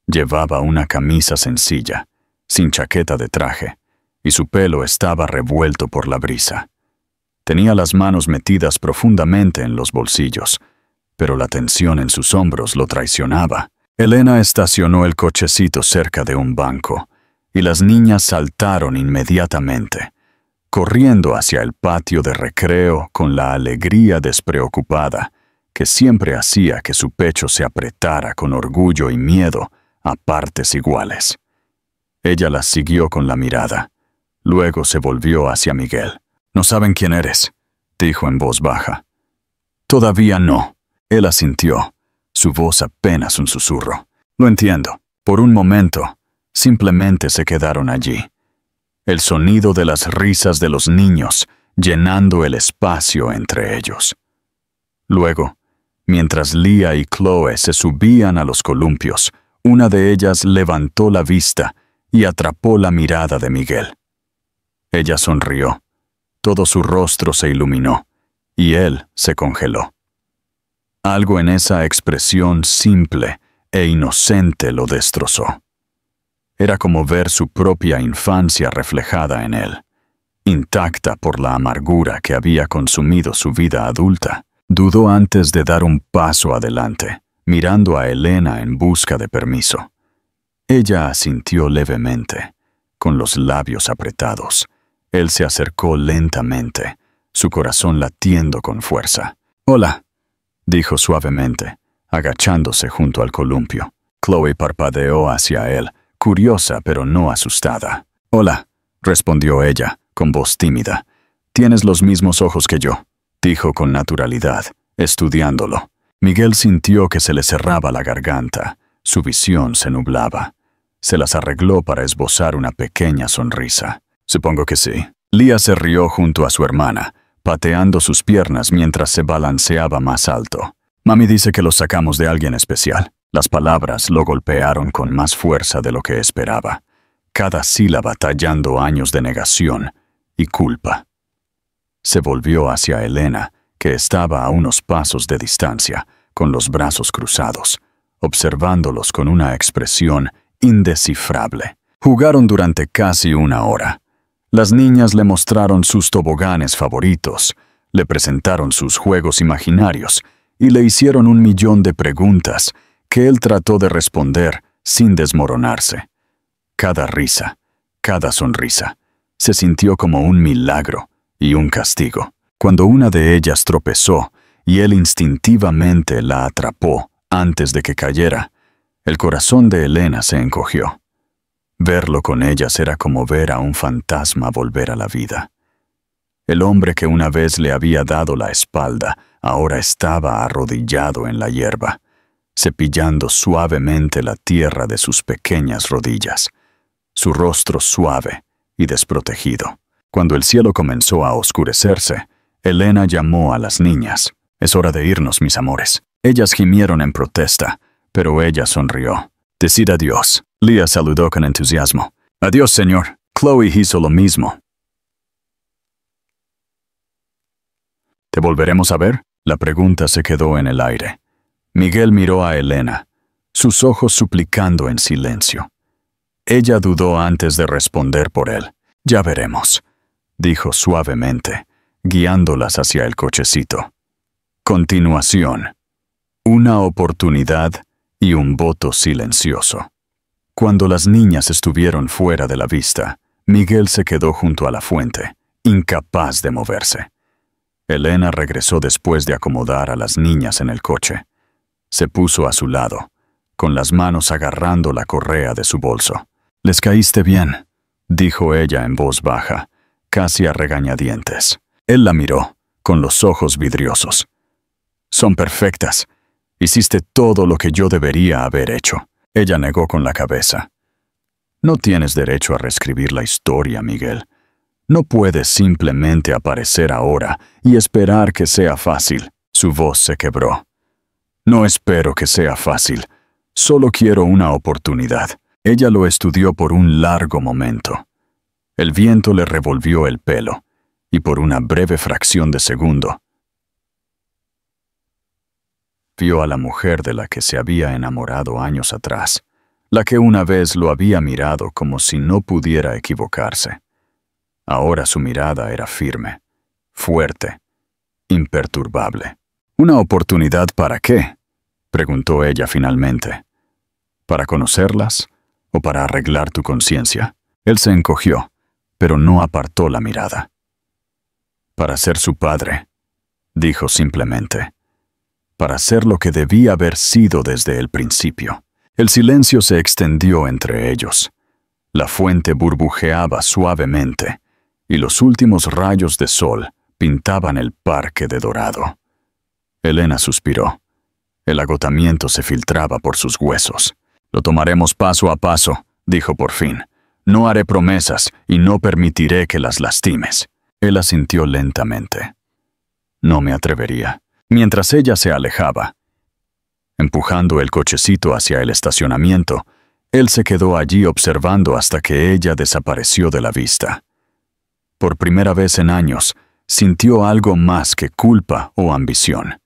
Llevaba una camisa sencilla, sin chaqueta de traje, y su pelo estaba revuelto por la brisa. Tenía las manos metidas profundamente en los bolsillos, pero la tensión en sus hombros lo traicionaba. Elena estacionó el cochecito cerca de un banco, y las niñas saltaron inmediatamente, corriendo hacia el patio de recreo con la alegría despreocupada que siempre hacía que su pecho se apretara con orgullo y miedo a partes iguales. Ella las siguió con la mirada, Luego se volvió hacia Miguel. «No saben quién eres», dijo en voz baja. «Todavía no». Él asintió, su voz apenas un susurro. «Lo entiendo». Por un momento, simplemente se quedaron allí. El sonido de las risas de los niños llenando el espacio entre ellos. Luego, mientras Leah y Chloe se subían a los columpios, una de ellas levantó la vista y atrapó la mirada de Miguel. Ella sonrió. Todo su rostro se iluminó, y él se congeló. Algo en esa expresión simple e inocente lo destrozó. Era como ver su propia infancia reflejada en él, intacta por la amargura que había consumido su vida adulta. Dudó antes de dar un paso adelante, mirando a Elena en busca de permiso. Ella asintió levemente, con los labios apretados. Él se acercó lentamente, su corazón latiendo con fuerza. «Hola», dijo suavemente, agachándose junto al columpio. Chloe parpadeó hacia él, curiosa pero no asustada. «Hola», respondió ella, con voz tímida. «Tienes los mismos ojos que yo», dijo con naturalidad, estudiándolo. Miguel sintió que se le cerraba la garganta, su visión se nublaba. Se las arregló para esbozar una pequeña sonrisa. «Supongo que sí». Leah se rió junto a su hermana, pateando sus piernas mientras se balanceaba más alto. «Mami dice que los sacamos de alguien especial». Las palabras lo golpearon con más fuerza de lo que esperaba, cada sílaba tallando años de negación y culpa. Se volvió hacia Elena, que estaba a unos pasos de distancia, con los brazos cruzados, observándolos con una expresión indescifrable. Jugaron durante casi una hora. Las niñas le mostraron sus toboganes favoritos, le presentaron sus juegos imaginarios y le hicieron 1.000.000 de preguntas que él trató de responder sin desmoronarse. Cada risa, cada sonrisa, se sintió como un milagro y un castigo. Cuando una de ellas tropezó y él instintivamente la atrapó antes de que cayera, el corazón de Elena se encogió. Verlo con ellas era como ver a un fantasma volver a la vida. El hombre que una vez le había dado la espalda ahora estaba arrodillado en la hierba, cepillando suavemente la tierra de sus pequeñas rodillas, su rostro suave y desprotegido. Cuando el cielo comenzó a oscurecerse, Elena llamó a las niñas. «Es hora de irnos, mis amores». Ellas gimieron en protesta, pero ella sonrió. «Decid adiós». Leah saludó con entusiasmo. «Adiós, señor». Chloe hizo lo mismo. «¿Te volveremos a ver?» La pregunta se quedó en el aire. Miguel miró a Elena, sus ojos suplicando en silencio. Ella dudó antes de responder por él. «Ya veremos», dijo suavemente, guiándolas hacia el cochecito. Continuación. Una oportunidad y un voto silencioso. Cuando las niñas estuvieron fuera de la vista, Miguel se quedó junto a la fuente, incapaz de moverse. Elena regresó después de acomodar a las niñas en el coche. Se puso a su lado, con las manos agarrando la correa de su bolso. «Les caíste bien», dijo ella en voz baja, casi a regañadientes. Él la miró, con los ojos vidriosos. «Son perfectas. Hiciste todo lo que yo debería haber hecho». Ella negó con la cabeza. «No tienes derecho a reescribir la historia, Miguel. No puedes simplemente aparecer ahora y esperar que sea fácil». Su voz se quebró. «No espero que sea fácil. Solo quiero una oportunidad». Ella lo estudió por un largo momento. El viento le revolvió el pelo, y por una breve fracción de segundo, vio a la mujer de la que se había enamorado años atrás, la que una vez lo había mirado como si no pudiera equivocarse. Ahora su mirada era firme, fuerte, imperturbable. «¿Una oportunidad para qué?», preguntó ella finalmente. «¿Para conocerlas o para arreglar tu conciencia?». Él se encogió, pero no apartó la mirada. «Para ser su padre», dijo simplemente. «Para ser lo que debía haber sido desde el principio». El silencio se extendió entre ellos. La fuente burbujeaba suavemente, y los últimos rayos de sol pintaban el parque de dorado. Elena suspiró. El agotamiento se filtraba por sus huesos. «Lo tomaremos paso a paso», dijo por fin. «No haré promesas y no permitiré que las lastimes». Él asintió lentamente. No me atrevería. Mientras ella se alejaba, empujando el cochecito hacia el estacionamiento, él se quedó allí observando hasta que ella desapareció de la vista. Por primera vez en años, sintió algo más que culpa o ambición.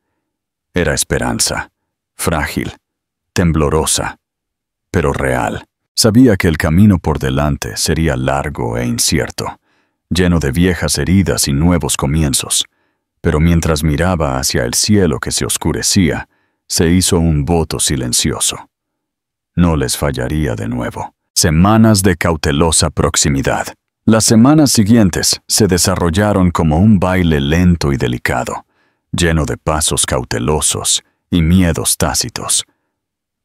Era esperanza, frágil, temblorosa, pero real. Sabía que el camino por delante sería largo e incierto, lleno de viejas heridas y nuevos comienzos, pero mientras miraba hacia el cielo que se oscurecía, se hizo un voto silencioso. No les fallaría de nuevo. Semanas de cautelosa proximidad. Las semanas siguientes se desarrollaron como un baile lento y delicado, lleno de pasos cautelosos y miedos tácitos.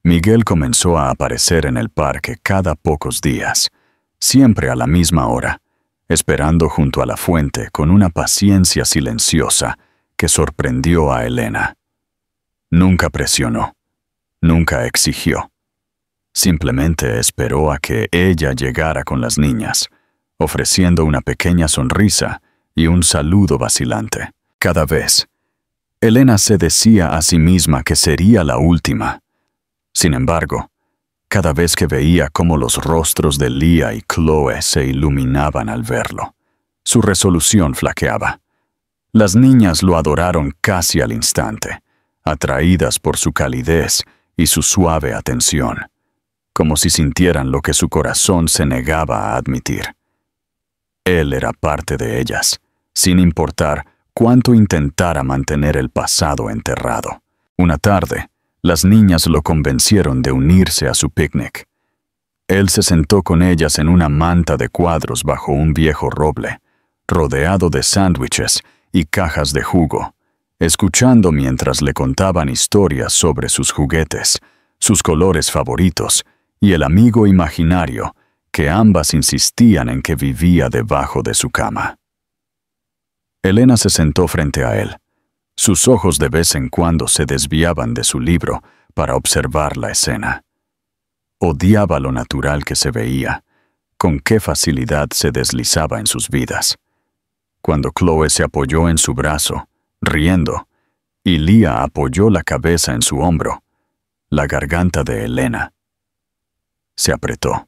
Miguel comenzó a aparecer en el parque cada pocos días, siempre a la misma hora, esperando junto a la fuente con una paciencia silenciosa que sorprendió a Elena. Nunca presionó, nunca exigió. Simplemente esperó a que ella llegara con las niñas, ofreciendo una pequeña sonrisa y un saludo vacilante. Cada vez, Elena se decía a sí misma que sería la última. Sin embargo, cada vez que veía cómo los rostros de Lía y Chloe se iluminaban al verlo, su resolución flaqueaba. Las niñas lo adoraron casi al instante, atraídas por su calidez y su suave atención, como si sintieran lo que su corazón se negaba a admitir. Él era parte de ellas, sin importar cuánto intentara mantener el pasado enterrado. Una tarde, las niñas lo convencieron de unirse a su picnic. Él se sentó con ellas en una manta de cuadros bajo un viejo roble, rodeado de sándwiches y cajas de jugo, escuchando mientras le contaban historias sobre sus juguetes, sus colores favoritos y el amigo imaginario que ambas insistían en que vivía debajo de su cama. Elena se sentó frente a él. Sus ojos de vez en cuando se desviaban de su libro para observar la escena. Odiaba lo natural que se veía, con qué facilidad se deslizaba en sus vidas. Cuando Chloe se apoyó en su brazo, riendo, y Lía apoyó la cabeza en su hombro, la garganta de Elena se apretó.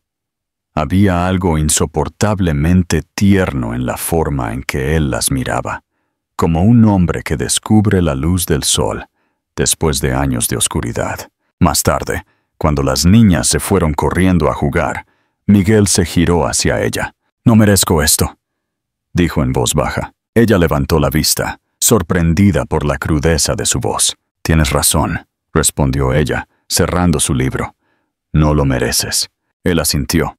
Había algo insoportablemente tierno en la forma en que él las miraba, como un hombre que descubre la luz del sol después de años de oscuridad. Más tarde, cuando las niñas se fueron corriendo a jugar, Miguel se giró hacia ella. «No merezco esto», dijo en voz baja. Ella levantó la vista, sorprendida por la crudeza de su voz. «Tienes razón», respondió ella, cerrando su libro. «No lo mereces». Él asintió,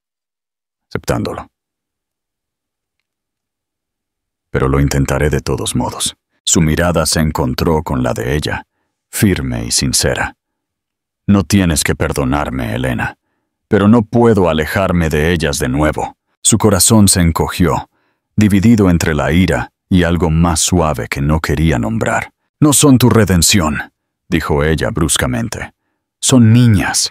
aceptándolo. «Pero lo intentaré de todos modos». Su mirada se encontró con la de ella, firme y sincera. «No tienes que perdonarme, Elena, pero no puedo alejarme de ellas de nuevo». Su corazón se encogió, dividido entre la ira y algo más suave que no quería nombrar. «No son tu redención», dijo ella bruscamente. «Son niñas.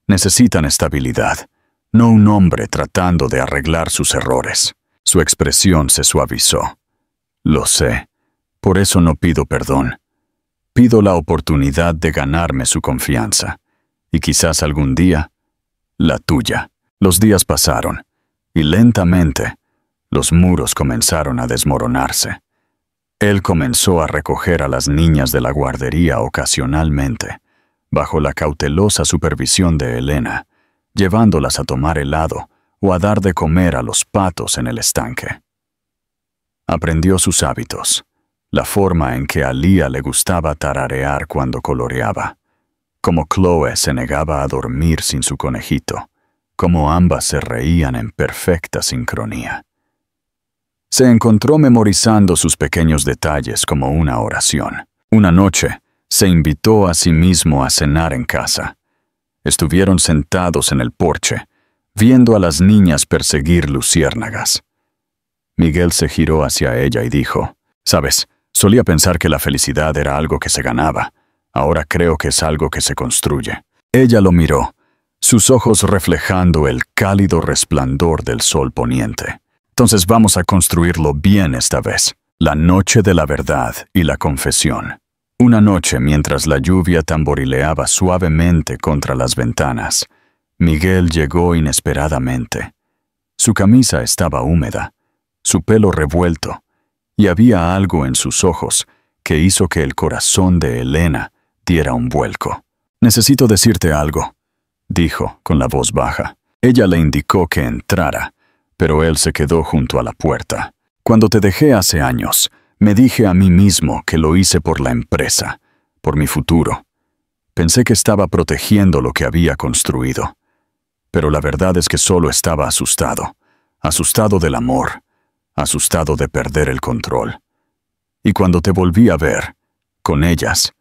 Necesitan estabilidad, no un hombre tratando de arreglar sus errores». Su expresión se suavizó. «Lo sé. Por eso no pido perdón. Pido la oportunidad de ganarme su confianza. Y quizás algún día, la tuya». Los días pasaron, y lentamente, los muros comenzaron a desmoronarse. Él comenzó a recoger a las niñas de la guardería ocasionalmente, bajo la cautelosa supervisión de Elena, llevándolas a tomar helado o a dar de comer a los patos en el estanque. Aprendió sus hábitos, la forma en que a Lía le gustaba tararear cuando coloreaba, cómo Chloe se negaba a dormir sin su conejito, cómo ambas se reían en perfecta sincronía. Se encontró memorizando sus pequeños detalles como una oración. Una noche, se invitó a sí mismo a cenar en casa. Estuvieron sentados en el porche, viendo a las niñas perseguir luciérnagas. Miguel se giró hacia ella y dijo, «Sabes, solía pensar que la felicidad era algo que se ganaba. Ahora creo que es algo que se construye». Ella lo miró, sus ojos reflejando el cálido resplandor del sol poniente. «Entonces vamos a construirlo bien esta vez». La noche de la verdad y la confesión. Una noche, mientras la lluvia tamborileaba suavemente contra las ventanas, Miguel llegó inesperadamente. Su camisa estaba húmeda, su pelo revuelto, y había algo en sus ojos que hizo que el corazón de Elena diera un vuelco. «Necesito decirte algo», dijo con la voz baja. Ella le indicó que entrara, pero él se quedó junto a la puerta. «Cuando te dejé hace años, me dije a mí mismo que lo hice por la empresa, por mi futuro. Pensé que estaba protegiendo lo que había construido. Pero la verdad es que solo estaba asustado. Asustado del amor. Asustado de perder el control. Y cuando te volví a ver, con ellas,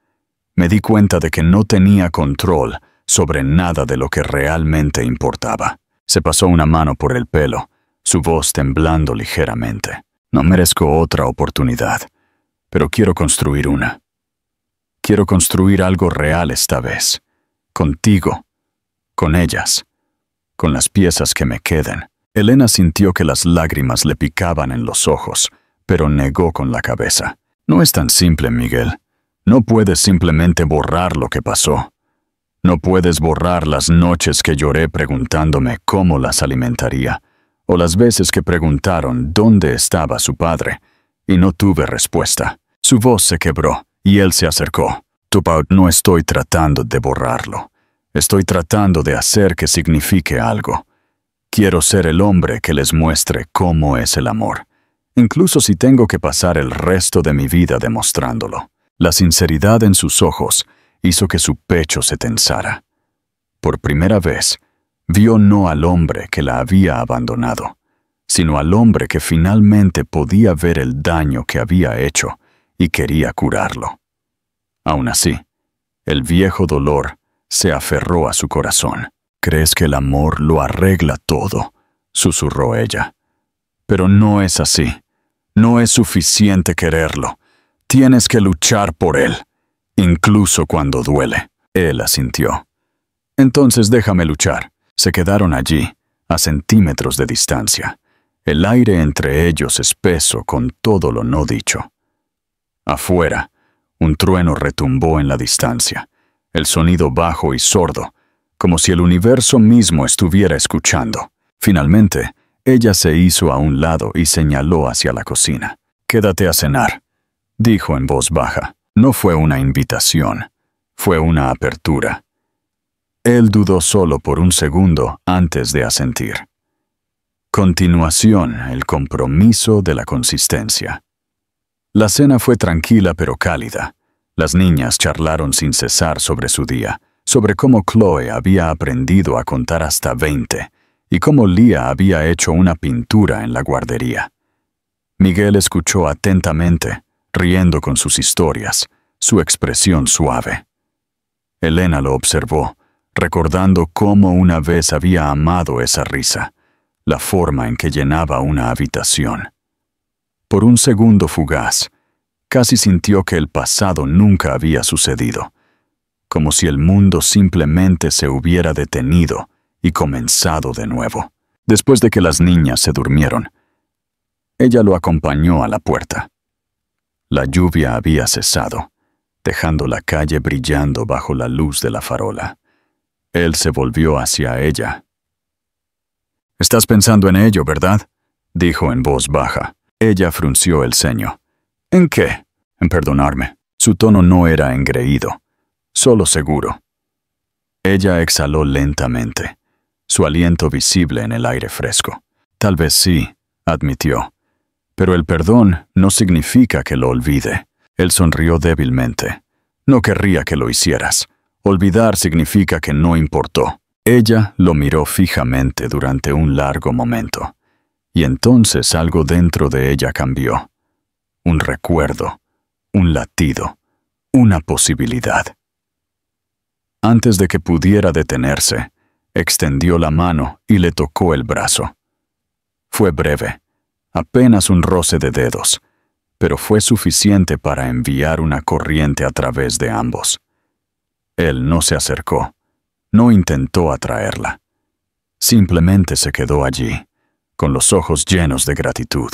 me di cuenta de que no tenía control sobre nada de lo que realmente importaba». Se pasó una mano por el pelo, su voz temblando ligeramente. «No merezco otra oportunidad, pero quiero construir una. Quiero construir algo real esta vez. Contigo. Con ellas. Con las piezas que me queden». Elena sintió que las lágrimas le picaban en los ojos, pero negó con la cabeza. «No es tan simple, Miguel. No puedes simplemente borrar lo que pasó. No puedes borrar las noches que lloré preguntándome cómo las alimentaría, o las veces que preguntaron dónde estaba su padre, y no tuve respuesta». Su voz se quebró, y él se acercó. «Tupac, no estoy tratando de borrarlo. Estoy tratando de hacer que signifique algo. Quiero ser el hombre que les muestre cómo es el amor, incluso si tengo que pasar el resto de mi vida demostrándolo». La sinceridad en sus ojos hizo que su pecho se tensara. Por primera vez, vio no al hombre que la había abandonado, sino al hombre que finalmente podía ver el daño que había hecho y quería curarlo. Aún así, el viejo dolor se aferró a su corazón. «¿Crees que el amor lo arregla todo?», susurró ella. «Pero no es así. No es suficiente quererlo. Tienes que luchar por él, incluso cuando duele». Él asintió. «Entonces déjame luchar». Se quedaron allí, a centímetros de distancia, el aire entre ellos espeso con todo lo no dicho. Afuera, un trueno retumbó en la distancia, el sonido bajo y sordo, como si el universo mismo estuviera escuchando. Finalmente, ella se hizo a un lado y señaló hacia la cocina. «Quédate a cenar», dijo en voz baja. No fue una invitación, fue una apertura. Él dudó solo por un segundo antes de asentir. Continuación, el compromiso de la consistencia. La cena fue tranquila pero cálida. Las niñas charlaron sin cesar sobre su día, sobre cómo Chloe había aprendido a contar hasta 20 y cómo Leah había hecho una pintura en la guardería. Miguel escuchó atentamente, riendo con sus historias, su expresión suave. Elena lo observó, recordando cómo una vez había amado esa risa, la forma en que llenaba una habitación. Por un segundo fugaz, casi sintió que el pasado nunca había sucedido, como si el mundo simplemente se hubiera detenido y comenzado de nuevo. Después de que las niñas se durmieron, ella lo acompañó a la puerta. La lluvia había cesado, dejando la calle brillando bajo la luz de la farola. Él se volvió hacia ella. «Estás pensando en ello, ¿verdad?», dijo en voz baja. Ella frunció el ceño. «¿En qué?». «En perdonarme». Su tono no era engreído, solo seguro. Ella exhaló lentamente, su aliento visible en el aire fresco. «Tal vez sí», admitió. «Pero el perdón no significa que lo olvide». Él sonrió débilmente. «No querría que lo hicieras. Olvidar significa que no importó». Ella lo miró fijamente durante un largo momento, y entonces algo dentro de ella cambió. Un recuerdo, un latido, una posibilidad. Antes de que pudiera detenerse, extendió la mano y le tocó el brazo. Fue breve, apenas un roce de dedos, pero fue suficiente para enviar una corriente a través de ambos. Él no se acercó, no intentó atraerla. Simplemente se quedó allí, con los ojos llenos de gratitud,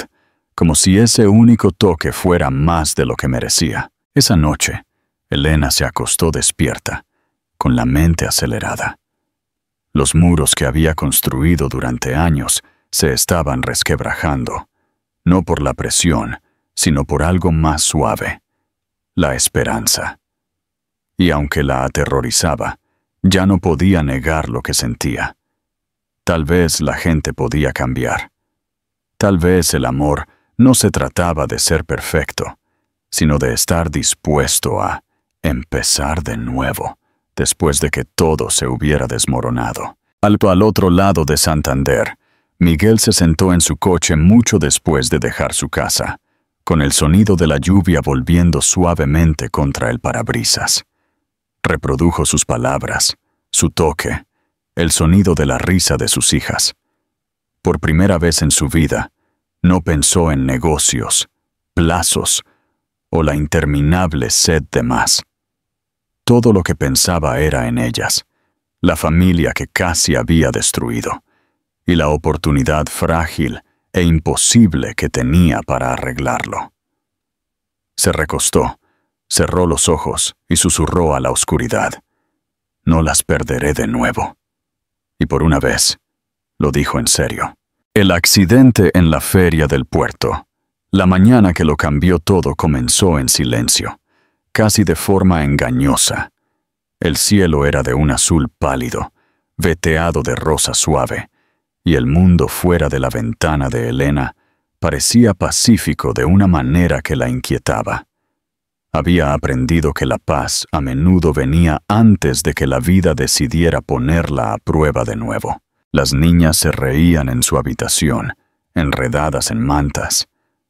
como si ese único toque fuera más de lo que merecía. Esa noche, Elena se acostó despierta, con la mente acelerada. Los muros que había construido durante años se estaban resquebrajando, no por la presión, sino por algo más suave, la esperanza. Y aunque la aterrorizaba, ya no podía negar lo que sentía. Tal vez la gente podía cambiar. Tal vez el amor no se trataba de ser perfecto, sino de estar dispuesto a empezar de nuevo, después de que todo se hubiera desmoronado. Al otro lado de Santander, Miguel se sentó en su coche mucho después de dejar su casa, con el sonido de la lluvia volviendo suavemente contra el parabrisas. Reprodujo sus palabras, su toque, el sonido de la risa de sus hijas. Por primera vez en su vida, no pensó en negocios, plazos o la interminable sed de más. Todo lo que pensaba era en ellas, la familia que casi había destruido, y la oportunidad frágil e imposible que tenía para arreglarlo. Se recostó, cerró los ojos y susurró a la oscuridad: «No las perderé de nuevo». Y por una vez, lo dijo en serio. El accidente en la feria del puerto, la mañana que lo cambió todo, comenzó en silencio, casi de forma engañosa. El cielo era de un azul pálido, veteado de rosa suave, y el mundo fuera de la ventana de Elena parecía pacífico de una manera que la inquietaba. Había aprendido que la paz a menudo venía antes de que la vida decidiera ponerla a prueba de nuevo. Las niñas se reían en su habitación, enredadas en mantas,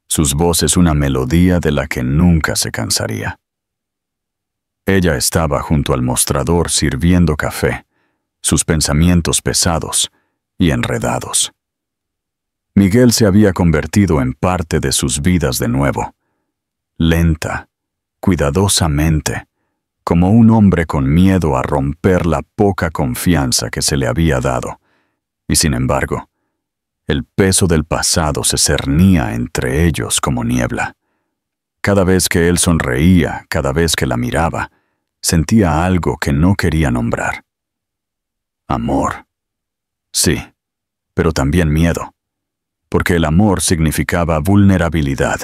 sus voces una melodía de la que nunca se cansaría. Ella estaba junto al mostrador sirviendo café, sus pensamientos pesados y enredados. Miguel se había convertido en parte de sus vidas de nuevo, lenta, cuidadosamente, como un hombre con miedo a romper la poca confianza que se le había dado, y sin embargo, el peso del pasado se cernía entre ellos como niebla. Cada vez que él sonreía, cada vez que la miraba, sentía algo que no quería nombrar. Amor. Sí, pero también miedo, porque el amor significaba vulnerabilidad,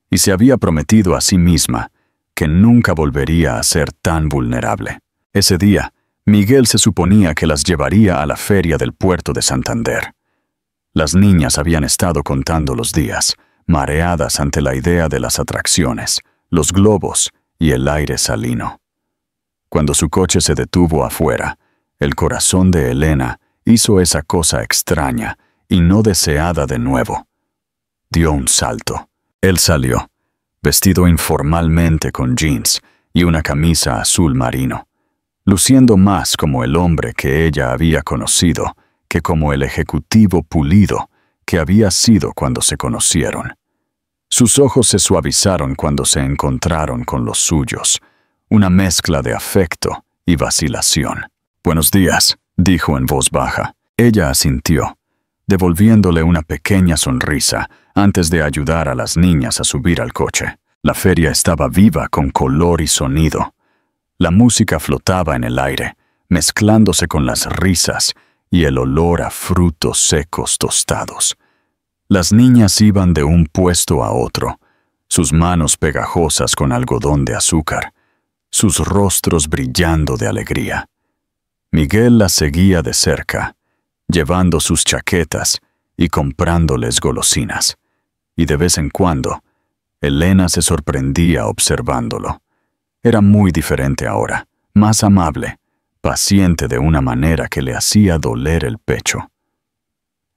y se había prometido a sí misma que nunca volvería a ser tan vulnerable. Ese día, Miguel se suponía que las llevaría a la feria del puerto de Santander. Las niñas habían estado contando los días, mareadas ante la idea de las atracciones, los globos y el aire salino. Cuando su coche se detuvo afuera, el corazón de Elena hizo esa cosa extraña y no deseada de nuevo. Dio un salto. Él salió, vestido informalmente con jeans y una camisa azul marino, luciendo más como el hombre que ella había conocido que como el ejecutivo pulido que había sido cuando se conocieron. Sus ojos se suavizaron cuando se encontraron con los suyos, una mezcla de afecto y vacilación. «Buenos días», dijo en voz baja. Ella asintió, devolviéndole una pequeña sonrisa antes de ayudar a las niñas a subir al coche. La feria estaba viva con color y sonido. La música flotaba en el aire, mezclándose con las risas y el olor a frutos secos tostados. Las niñas iban de un puesto a otro, sus manos pegajosas con algodón de azúcar, sus rostros brillando de alegría. Miguel las seguía de cerca, llevando sus chaquetas y comprándoles golosinas, y de vez en cuando, Elena se sorprendía observándolo. Era muy diferente ahora, más amable, paciente de una manera que le hacía doler el pecho.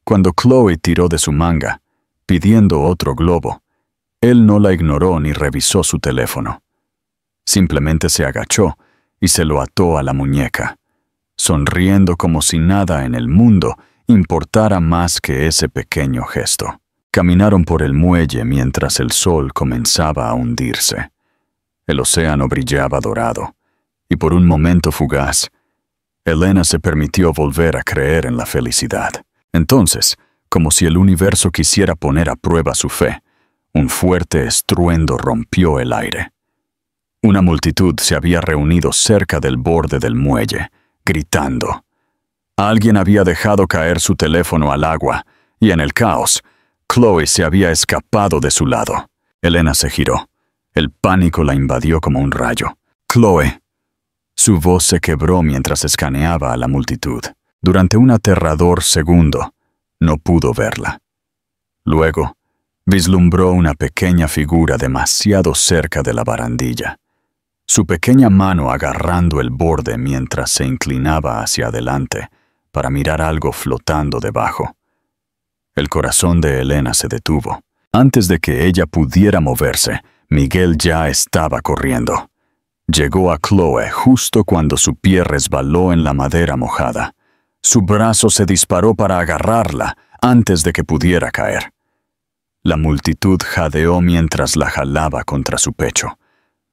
Cuando Chloe tiró de su manga, pidiendo otro globo, él no la ignoró ni revisó su teléfono. Simplemente se agachó y se lo ató a la muñeca, sonriendo como si nada en el mundo importara más que ese pequeño gesto. Caminaron por el muelle mientras el sol comenzaba a hundirse. El océano brillaba dorado, y por un momento fugaz, Elena se permitió volver a creer en la felicidad. Entonces, como si el universo quisiera poner a prueba su fe, un fuerte estruendo rompió el aire. Una multitud se había reunido cerca del borde del muelle, gritando. Alguien había dejado caer su teléfono al agua, y en el caos, Chloe se había escapado de su lado. Elena se giró. El pánico la invadió como un rayo. «Chloe». Su voz se quebró mientras escaneaba a la multitud. Durante un aterrador segundo, no pudo verla. Luego, vislumbró una pequeña figura demasiado cerca de la barandilla. Su pequeña mano agarrando el borde mientras se inclinaba hacia adelante para mirar algo flotando debajo. El corazón de Elena se detuvo. Antes de que ella pudiera moverse, Miguel ya estaba corriendo. Llegó a Chloe justo cuando su pie resbaló en la madera mojada. Su brazo se disparó para agarrarla antes de que pudiera caer. La multitud jadeó mientras la jalaba contra su pecho,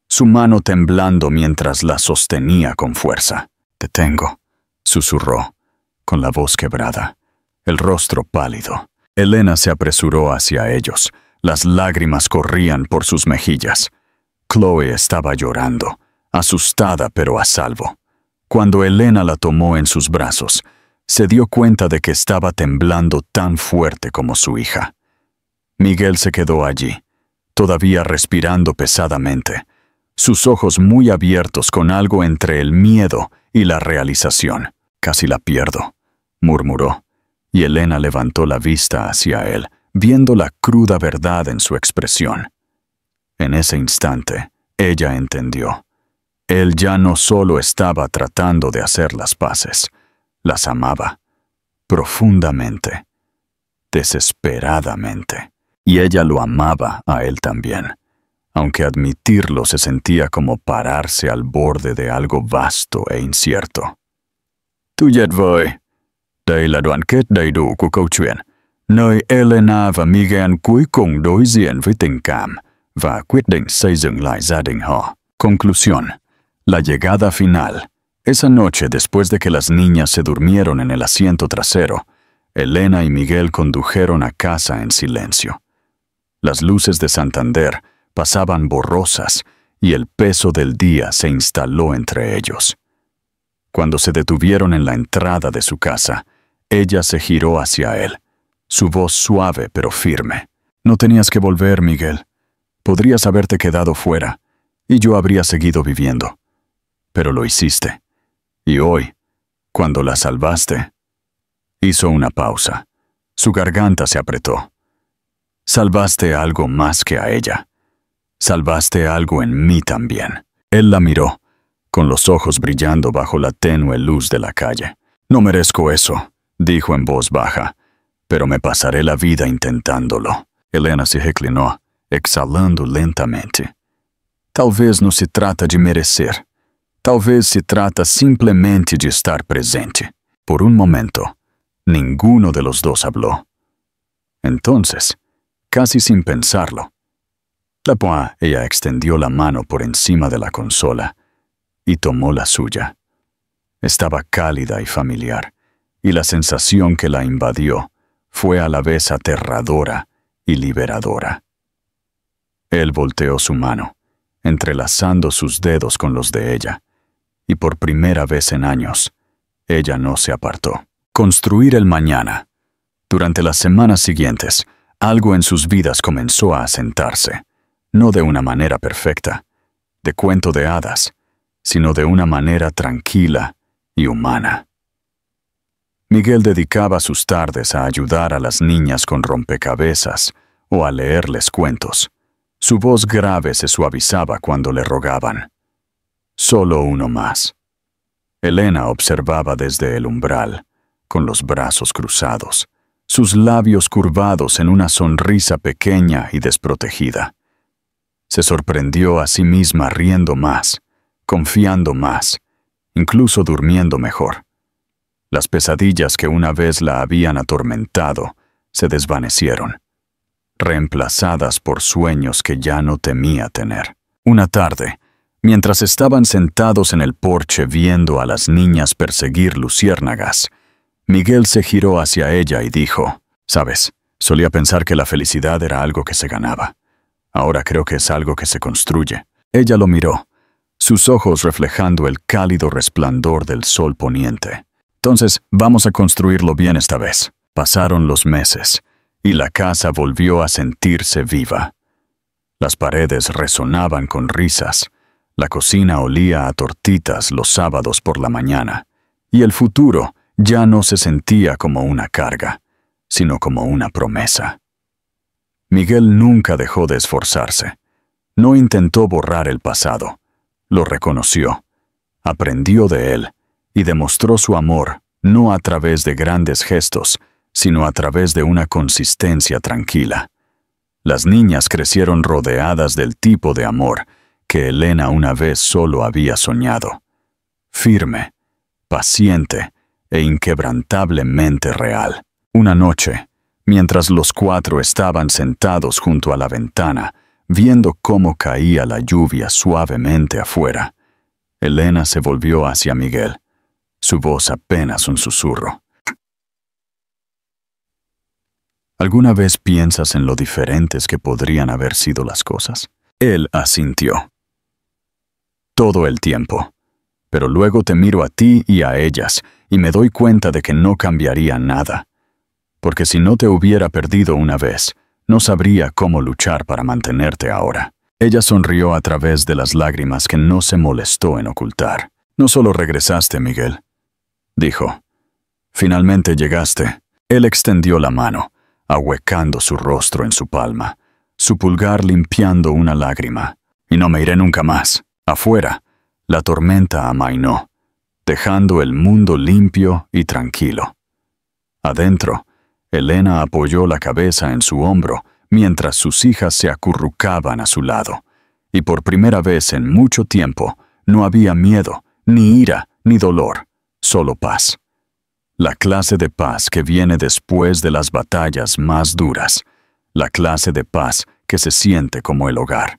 su mano temblando mientras la sostenía con fuerza. «Te tengo», susurró, con la voz quebrada, el rostro pálido. Elena se apresuró hacia ellos. Las lágrimas corrían por sus mejillas. Chloe estaba llorando, asustada pero a salvo. Cuando Elena la tomó en sus brazos, se dio cuenta de que estaba temblando tan fuerte como su hija. Miguel se quedó allí, todavía respirando pesadamente, sus ojos muy abiertos con algo entre el miedo y la realización. «Casi la pierdo», murmuró, y Elena levantó la vista hacia él, viendo la cruda verdad en su expresión. En ese instante, ella entendió. Él ya no solo estaba tratando de hacer las paces, las amaba, profundamente, desesperadamente. Y ella lo amaba a él también, aunque admitirlo se sentía como pararse al borde de algo vasto e incierto. Tuyệt vời. Đây là đoạn kết đầy đủ của câu chuyện, nơi Elena và Miguel cuối cùng đối diện với tình cảm và quyết định xây dựng lại gia đình họ. Conclusión. La llegada final. Esa noche, después de que las niñas se durmieron en el asiento trasero, Elena y Miguel condujeron a casa en silencio. Las luces de Santander pasaban borrosas y el peso del día se instaló entre ellos. Cuando se detuvieron en la entrada de su casa, ella se giró hacia él, su voz suave pero firme. «No tenías que volver, Miguel. Podrías haberte quedado fuera, y yo habría seguido viviendo. Pero lo hiciste. Y hoy, cuando la salvaste...» Hizo una pausa. Su garganta se apretó. «Salvaste algo más que a ella. Salvaste algo en mí también». Él la miró, con los ojos brillando bajo la tenue luz de la calle. «No merezco eso», dijo en voz baja, «pero me pasaré la vida intentándolo». Elena se reclinó, exhalando lentamente. «Tal vez no se trata de merecer. Tal vez se trata simplemente de estar presente». Por un momento, ninguno de los dos habló. Entonces, casi sin pensarlo, ella extendió la mano por encima de la consola y tomó la suya. Estaba cálida y familiar, y la sensación que la invadió fue a la vez aterradora y liberadora. Él volteó su mano, entrelazando sus dedos con los de ella, y por primera vez en años, ella no se apartó. Construir el mañana. Durante las semanas siguientes, algo en sus vidas comenzó a asentarse, no de una manera perfecta, de cuento de hadas, sino de una manera tranquila y humana. Miguel dedicaba sus tardes a ayudar a las niñas con rompecabezas o a leerles cuentos. Su voz grave se suavizaba cuando le rogaban. «Solo uno más». Elena observaba desde el umbral, con los brazos cruzados, sus labios curvados en una sonrisa pequeña y desprotegida. Se sorprendió a sí misma riendo más, confiando más, incluso durmiendo mejor. Las pesadillas que una vez la habían atormentado se desvanecieron, reemplazadas por sueños que ya no temía tener. Una tarde, mientras estaban sentados en el porche viendo a las niñas perseguir luciérnagas, Miguel se giró hacia ella y dijo: «Sabes, solía pensar que la felicidad era algo que se ganaba. Ahora creo que es algo que se construye». Ella lo miró, sus ojos reflejando el cálido resplandor del sol poniente. «Entonces, vamos a construirlo bien esta vez». Pasaron los meses, y la casa volvió a sentirse viva. Las paredes resonaban con risas, la cocina olía a tortitas los sábados por la mañana, y el futuro ya no se sentía como una carga, sino como una promesa. Miguel nunca dejó de esforzarse. No intentó borrar el pasado. Lo reconoció, aprendió de él y demostró su amor no a través de grandes gestos, sino a través de una consistencia tranquila. Las niñas crecieron rodeadas del tipo de amor que Elena una vez solo había soñado. Firme, paciente e inquebrantablemente real. Una noche, mientras los cuatro estaban sentados junto a la ventana, viendo cómo caía la lluvia suavemente afuera, Elena se volvió hacia Miguel, su voz apenas un susurro. ¿Alguna vez piensas en lo diferentes que podrían haber sido las cosas? Él asintió. Todo el tiempo. Pero luego te miro a ti y a ellas y me doy cuenta de que no cambiaría nada. Porque si no te hubiera perdido una vez, no sabría cómo luchar para mantenerte ahora. Ella sonrió a través de las lágrimas que no se molestó en ocultar. «No solo regresaste, Miguel», dijo. «Finalmente llegaste». Él extendió la mano, ahuecando su rostro en su palma, su pulgar limpiando una lágrima. «Y no me iré nunca más». Afuera, la tormenta amainó, dejando el mundo limpio y tranquilo. Adentro, Elena apoyó la cabeza en su hombro mientras sus hijas se acurrucaban a su lado, y por primera vez en mucho tiempo no había miedo, ni ira, ni dolor, solo paz. La clase de paz que viene después de las batallas más duras, la clase de paz que se siente como el hogar.